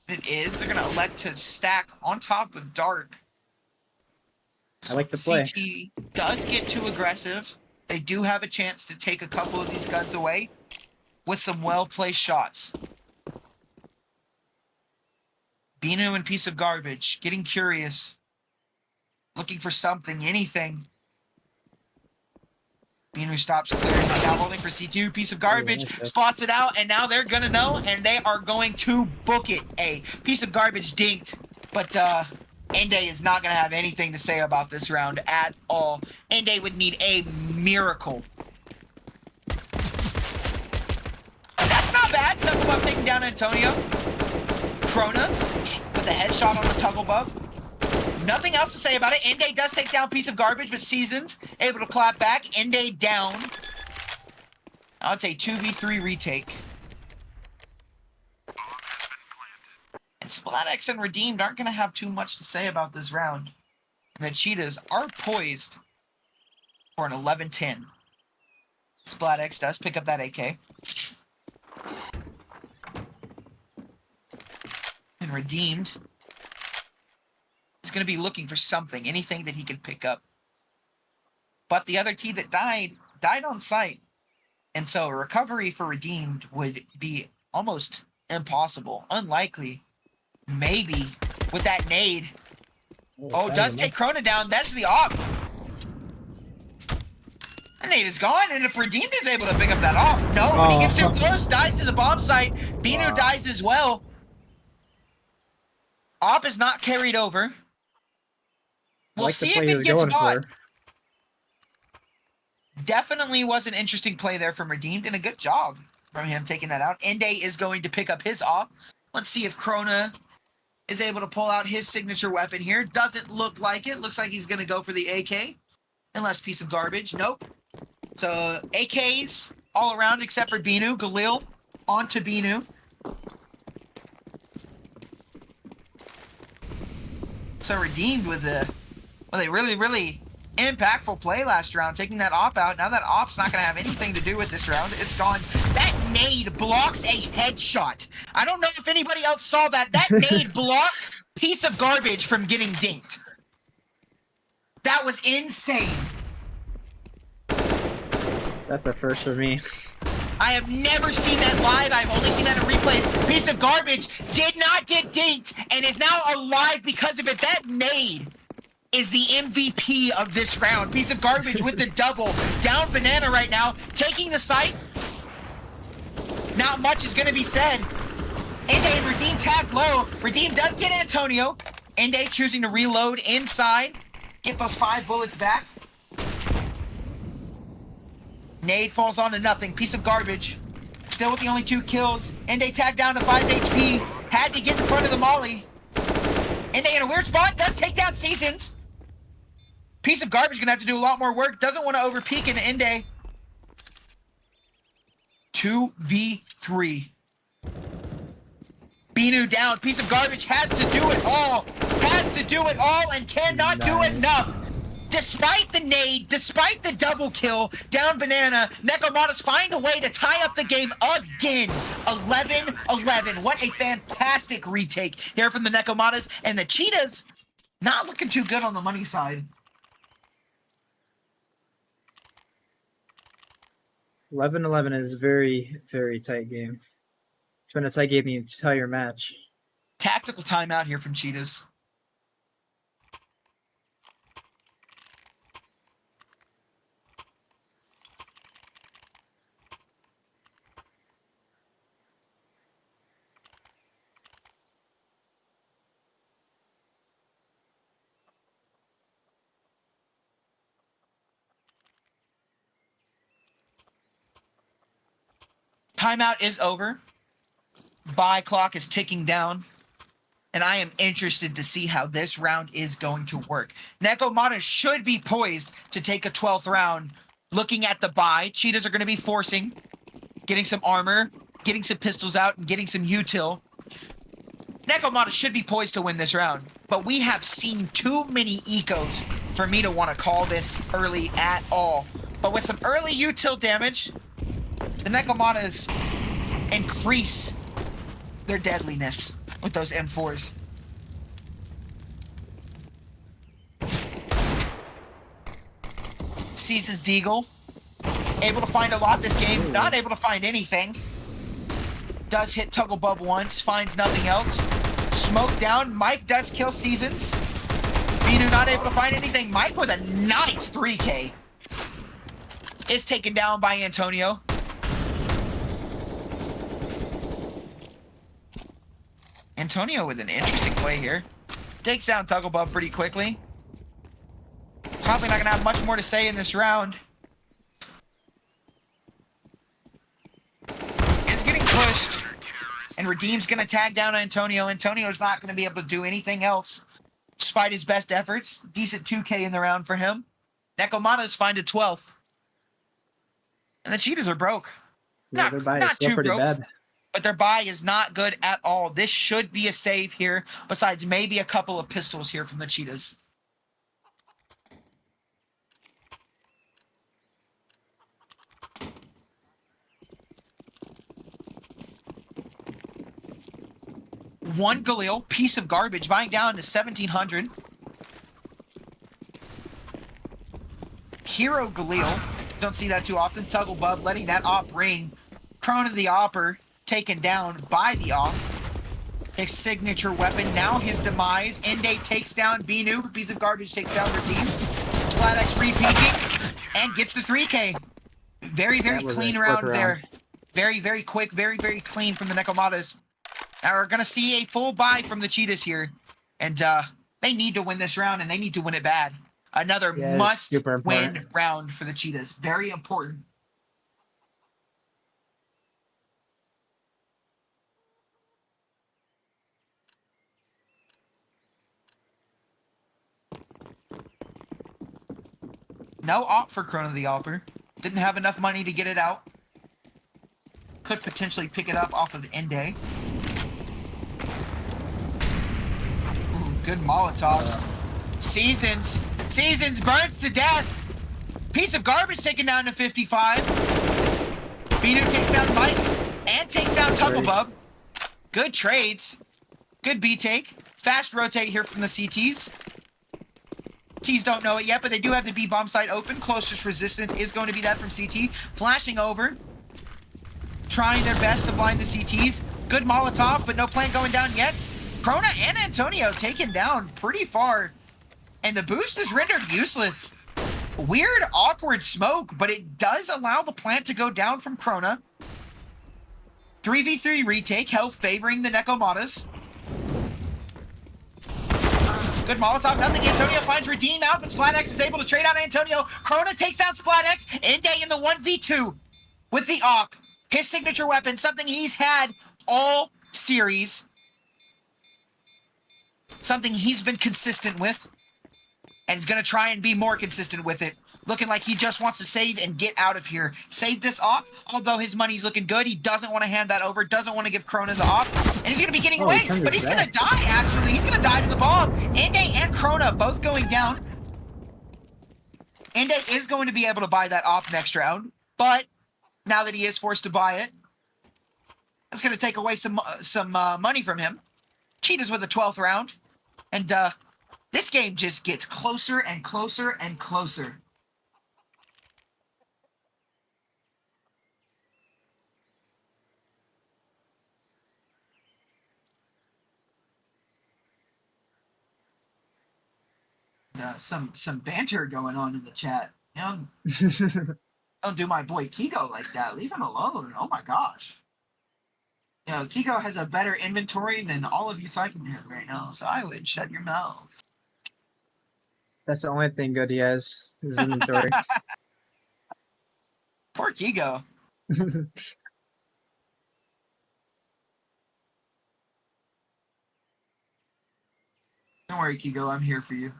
It is. They're going to elect to stack on top of Dark. I like the play. CT does get too aggressive. They do have a chance to take a couple of these guns away with some well-placed shots. Binu and Piece of Garbage getting curious. Looking for something, anything. Binu stops clearing, now holding for C2. Piece of Garbage spots it out, and now they're gonna know, and they are going to book it. A Piece of Garbage dinked, but Ende is not going to have anything to say about this round at all. Ende would need a miracle. And that's not bad. Tugglebub taking down Antonio. Krona with a headshot on the Tugglebub. Nothing else to say about it. Ende does take down Piece of Garbage, but Seasons able to clap back. Ende down. Now it's a 2v3 retake. And SplatX and Redeemed aren't going to have too much to say about this round. And the Cheetahs are poised for an 11-10. SplatX does pick up that AK. And Redeemed is going to be looking for something, anything that he can pick up. But the other T that died on site. And so a recovery for Redeemed would be almost impossible, unlikely. Maybe with that nade. Oh, does take Krona down. That's the op. That nade is gone, and if Redeemed is able to pick up that op, no, when he gets too close, dies to the bomb site. Binu dies as well. Op is not carried over. We'll see if it gets bought. Definitely was an interesting play there from Redeemed, and a good job from him taking that out. Ende is going to pick up his op. Let's see if Krona is able to pull out his signature weapon here. Doesn't look like it. Looks like he's going to go for the AK. Unless Piece of Garbage. Nope. So AKs all around except for Binu. Galil onto Binu. So Redeemed with a really impactful play last round, taking that op out. Now that op's not going to have anything to do with this round. It's gone. That nade blocks a headshot. I don't know if anybody else saw that. That nade blocks Piece of Garbage from getting dinked. That was insane. That's a first for me. I have never seen that live. I've only seen that in replays. Piece of Garbage did not get dinked and is now alive because of it. That nade is the MVP of this round. Piece of Garbage with the double. Down Banana right now, taking the site. Not much is going to be said. Ende and Redeem tagged low. Redeem does get Antonio. Ende choosing to reload inside. Get those 5 bullets back. Nade falls on to nothing. Piece of Garbage. Still with the only 2 kills. Ende tagged down to 5 HP. Had to get in front of the molly. Ende in a weird spot. Does take down Seasons. Piece of Garbage gonna have to do a lot more work. Doesn't want to over peek into Ende. 2v3. Binu down. Piece of garbage has to do it all. Has to do it all and cannot do enough. Despite the nade, despite the double kill, down banana, Nekomatas find a way to tie up the game again. 11-11. What a fantastic retake here from the Nekomatas. And the Cheetahs not looking too good on the money side. 11-11 is a very, very tight game. It's been a tight game the entire match. Tactical timeout here from Cheetahs. Timeout is over. Buy clock is ticking down. And I am interested to see how this round is going to work. Nekomatas should be poised to take a 12th round. Looking at the buy, Cheetahs are going to be forcing, getting some armor, getting some pistols out, and getting some util. Nekomatas should be poised to win this round. But we have seen too many ecos for me to want to call this early at all. But with some early util damage, the Nekomatas increase their deadliness with those M4s. Seasons Deagle, able to find a lot this game, not able to find anything. Does hit Tugglebub once, finds nothing else. Smoke down, Mike does kill Seasons. Binu not able to find anything. Mike with a nice 3K. Is taken down by Antonio. Antonio with an interesting play here. Takes down Tugglebub pretty quickly. Probably not going to have much more to say in this round. Is getting pushed. And Redeem's going to tag down Antonio. Antonio's not going to be able to do anything else. Despite his best efforts. Decent 2K in the round for him. Nekomatas find a 12th. And the Cheetahs are broke. Yeah, their buy is still pretty bad. But their buy is not good at all. This should be a save here, besides maybe a couple of pistols here from the Cheetahs. One Galil, piece of garbage, buying down to 1,700. Hero Galil, don't see that too often. Tugglebub letting that op ring. Crone of the Opper taken down by the op. His signature weapon, now his demise. Ende takes down Binu, piece of garbage takes down their team. SplatX re-peeking and gets the 3K. Very, very clean round there. Very, very quick, very, very clean from the Nekomatas. Now we're going to see a full buy from the Cheetahs here. And they need to win this round, and they need to win it bad. Another must-win round for the Cheetahs. Very important. No op for Crone of the Opper. Didn't have enough money to get it out. Could potentially pick it up off of Ende. Ooh, good Molotovs. Seasons burns to death. Piece of garbage taken down to 55. Binu takes down Mike and takes down Tugglebub. Good trades. Good B take. Fast rotate here from the CTs. T's don't know it yet, but they do have the B bomb site open. Closest resistance is going to be that from CT. Flashing over. Trying their best to blind the CTs. Good Molotov, but no plant going down yet. Krona and Antonio taken down pretty far. And the boost is rendered useless. Weird, awkward smoke, but it does allow the plant to go down from Krona. 3v3 retake, health favoring the Nekomatas. Good Molotov, nothing. Antonio finds Redeem out, but SplatX is able to trade out Antonio. Krona takes down SplatX. Ende in the 1v2 with the op. His signature weapon, something he's had all series. Something he's been consistent with. And he's going to try and be more consistent with it. looking like he just wants to save and get out of here. Save this off, although his money's looking good. He doesn't want to hand that over, doesn't want to give Krona the off, and he's going to be getting away, but he's going to die, actually. He's going to die to the bomb. NA and Krona both going down. NA is going to be able to buy that off next round, but now that he is forced to buy it, that's going to take away some money from him. Cheetahs with a 12th round, and this game just gets closer and closer and closer. Some banter going on in the chat. You know, don't do my boy Kigo like that. Leave him alone. Oh my gosh. You know, Kigo has a better inventory than all of you typing to him right now, so I would shut your mouths. That's the only thing good he has, his inventory. Poor Kigo. Don't worry, Kigo. I'm here for you.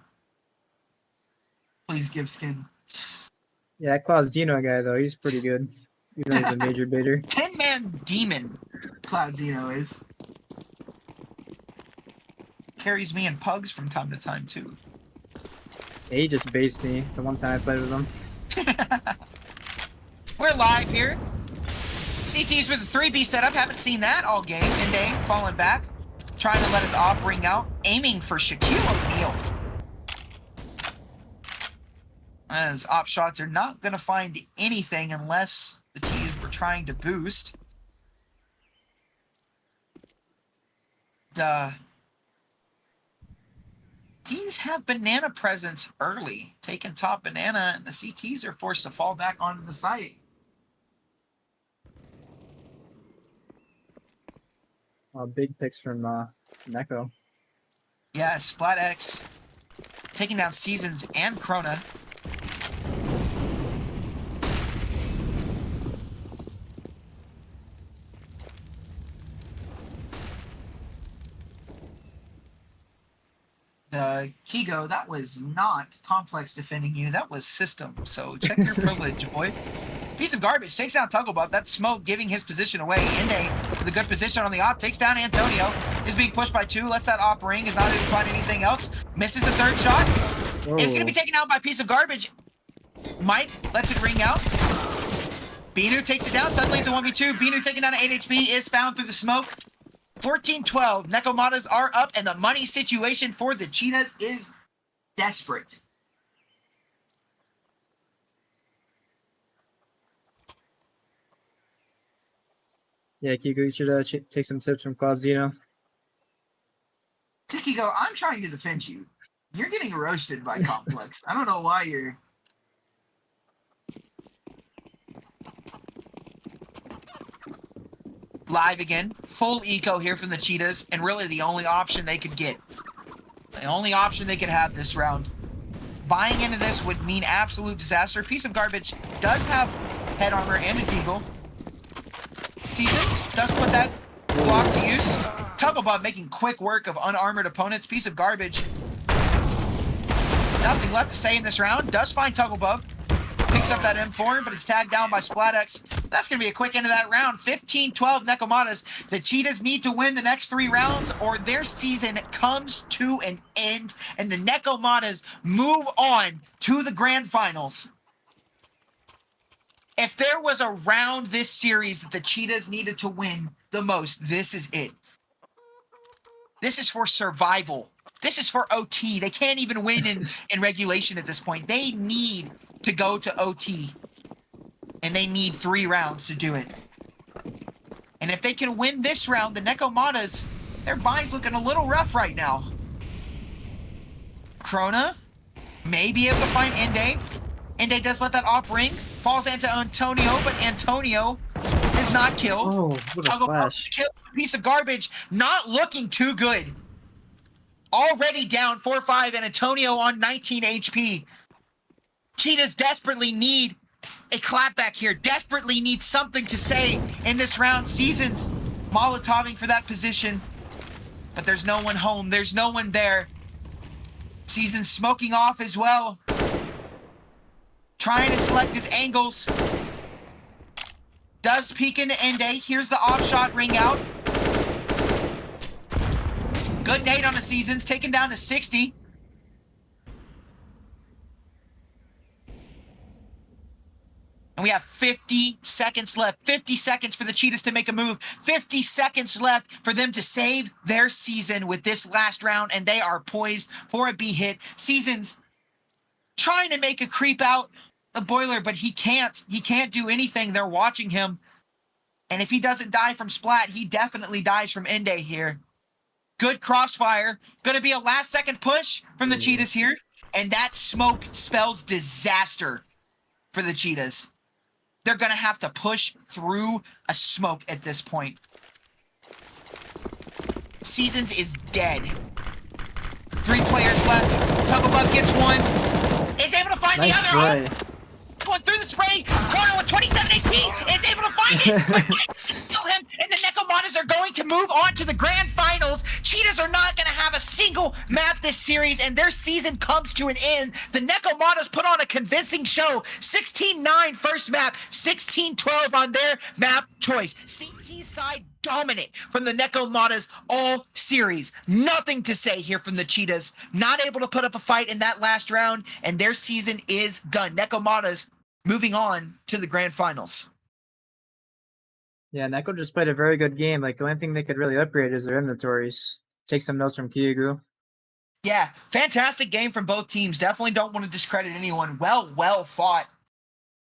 Please give skin. Yeah, that Klaus Dino guy, though, he's pretty good. Even though he's a major bidder. 10-man demon, Cloud Zeno is. Carries me in pugs from time to time, too. Yeah, he just based me the one time I played with him. We're live here. CT's with a 3B setup. Haven't seen that all game. Inde falling back. Trying to let his op ring out. Aiming for Shaquille O'Neal. As op shots are not going to find anything unless the T's were trying to boost. T's have banana presence early. Taking top banana, and the CTs are forced to fall back onto the site. Big picks from Neko. Yeah, Splat X taking down Seasons and Krona. Kigo, that was not Complex defending you. That was System. So check your privilege, boy. Piece of garbage takes down Tugglebuff. That's Smoke giving his position away. Inde with a good position on the op. Takes down Antonio. Is being pushed by 2. Lets that op ring. Is not able to find anything else. Misses the 3rd shot. Whoa. Is going to be taken out by Piece of Garbage. Mike lets it ring out. Binu takes it down. Suddenly it's a 1v2. Binu taking down an 8 HP is found through the smoke. 14-12. Nekomatas are up, and the money situation for the Cheetahs is desperate. Yeah, Kigo, you should take some tips from Klaus Dino. Tikigo, I'm trying to defend you. You're getting roasted by Complex. I don't know why you're... Live again. Full eco here from the Cheetahs, and really the only option they could get. The only option they could have this round. Buying into this would mean absolute disaster. Piece of Garbage does have head armor and a deagle. Seasons does put that block to use. Tugglebuff making quick work of unarmored opponents. Piece of Garbage. Nothing left to say in this round. Does find Tugglebuff. Picks up that M4, but it's tagged down by SplatX. That's going to be a quick end of that round. 15-12 Nekomatas. The Cheetahs need to win the next 3 rounds or their season comes to an end, and the Nekomatas move on to the grand finals. If there was a round this series that the Cheetahs needed to win the most, this is it. This is for survival. This is for OT. They can't even win in regulation at this point. They need to go to OT. And they need 3 rounds to do it. And if they can win this round, the Nekomatas, their buy's looking a little rough right now. Krona may be able to find Inde. Inde does let that op ring. Falls into Antonio, but Antonio is not killed. Oh, what a flash. Kill, Piece of Garbage, not looking too good. Already down 4-5, and Antonio on 19 HP. Cheetahs desperately need a clapback here. Desperately need something to say in this round. Seasons Molotoving for that position, but there's no one home. There's no one there. Seasons smoking off as well. Trying to select his angles. Does peek into NA. Here's the off shot ring out. Good nade on the Seasons, taken down to 60. And we have 50 seconds left. 50 seconds for the Cheetahs to make a move. 50 seconds left for them to save their season with this last round, and they are poised for a B hit. Seasons trying to make a creep out the boiler, but he can't. He can't do anything. They're watching him. And if he doesn't die from Splat, he definitely dies from Ende here. Good crossfire. Going to be a last-second push from the Cheetahs here. And that smoke spells disaster for the Cheetahs. They're going to have to push through a smoke at this point. Seasons is dead. 3 players left. Tug Above gets one. Is able to find the other. Going through the spray. Corner with 27 AP is able to find it. But kill him, and the Nekomatas are going to move on to the grand finals. Cheetahs are not going to have a single map this series, and their season comes to an end. The Nekomatas put on a convincing show. 16-9 first map, 16-12 on their map choice. CT side dominant from the Nekomatas all series. Nothing to say here from the Cheetahs. Not able to put up a fight in that last round, and their season is done. Nekomatas moving on to the grand finals. Yeah, Neko just played a very good game. Like, the only thing they could really upgrade is their inventories. Take some notes from Kyugu. Yeah, fantastic game from both teams. Definitely don't want to discredit anyone. Well fought.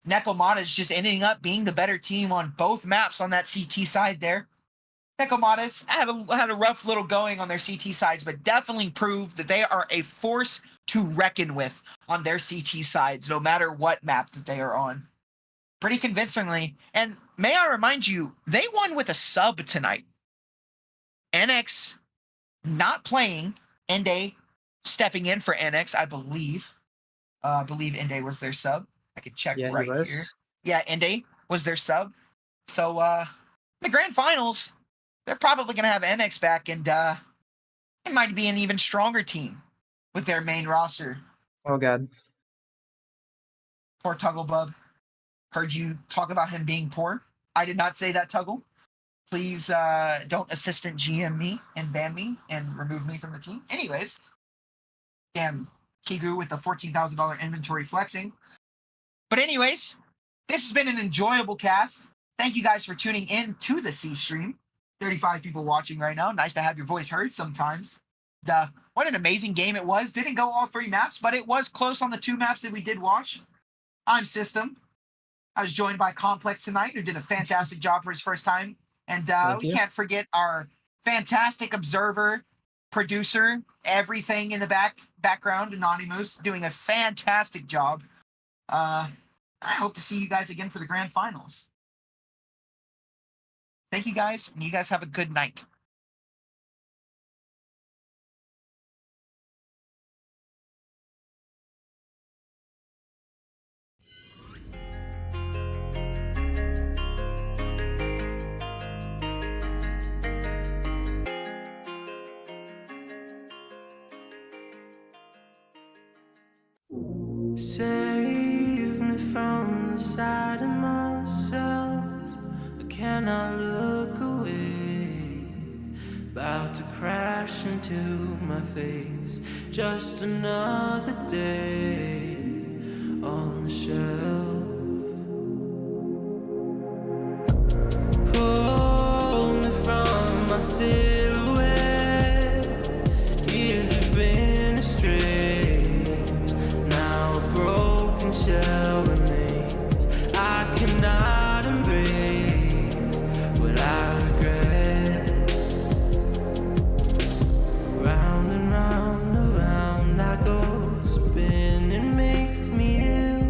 Nekomatas just ending up being the better team on both maps on that CT side there. Nekomatas had a rough little going on their CT sides, but definitely proved that they are a force to reckon with on their CT sides, no matter what map that they are on. Pretty convincingly. And may I remind you, they won with a sub tonight. NX not playing, Ende stepping in for NX, I believe. I believe Ende was their sub. I could check right here. Yeah, Ende was their sub. So the grand finals, they're probably going to have NX back, and it might be an even stronger team with their main roster. Oh, God. Poor Tugglebub. Heard you talk about him being poor. I did not say that, Tuggle. Please don't assistant GM me and ban me and remove me from the team. Anyways, damn, Kigu with the $14,000 inventory flexing. But anyways, this has been an enjoyable cast. Thank you guys for tuning in to the C stream. 35 people watching right now. Nice to have your voice heard sometimes. What an amazing game it was. Didn't go all 3 maps, but it was close on the 2 maps that we did watch. I'm System. I was joined by Complex tonight, who did a fantastic job for his first time. And we can't forget our fantastic observer, producer, everything in the background, Anonymous, doing a fantastic job. I hope to see you guys again for the grand finals. Thank you guys, and you guys have a good night. Save me from the side of myself. I cannot look away. About to crash into my face. Just another day on the shelf. Pull me from my silhouette. Years we've been astray. Now a broken shell remains. I cannot embrace what I regret. Round and round, around I go. The spin, it makes me ill.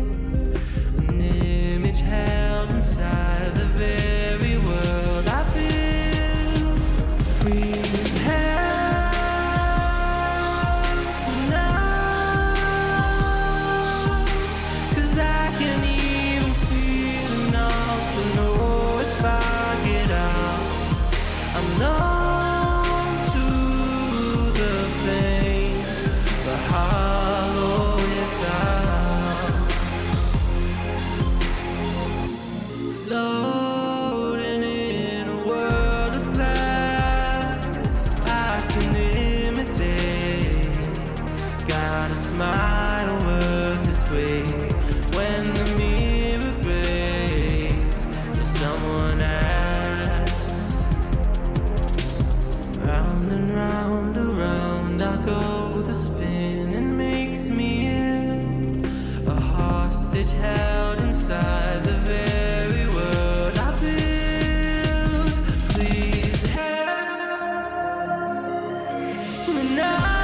round and round, around I go. The spinning makes me ill. A hostage held inside the very world I build. Please help me now.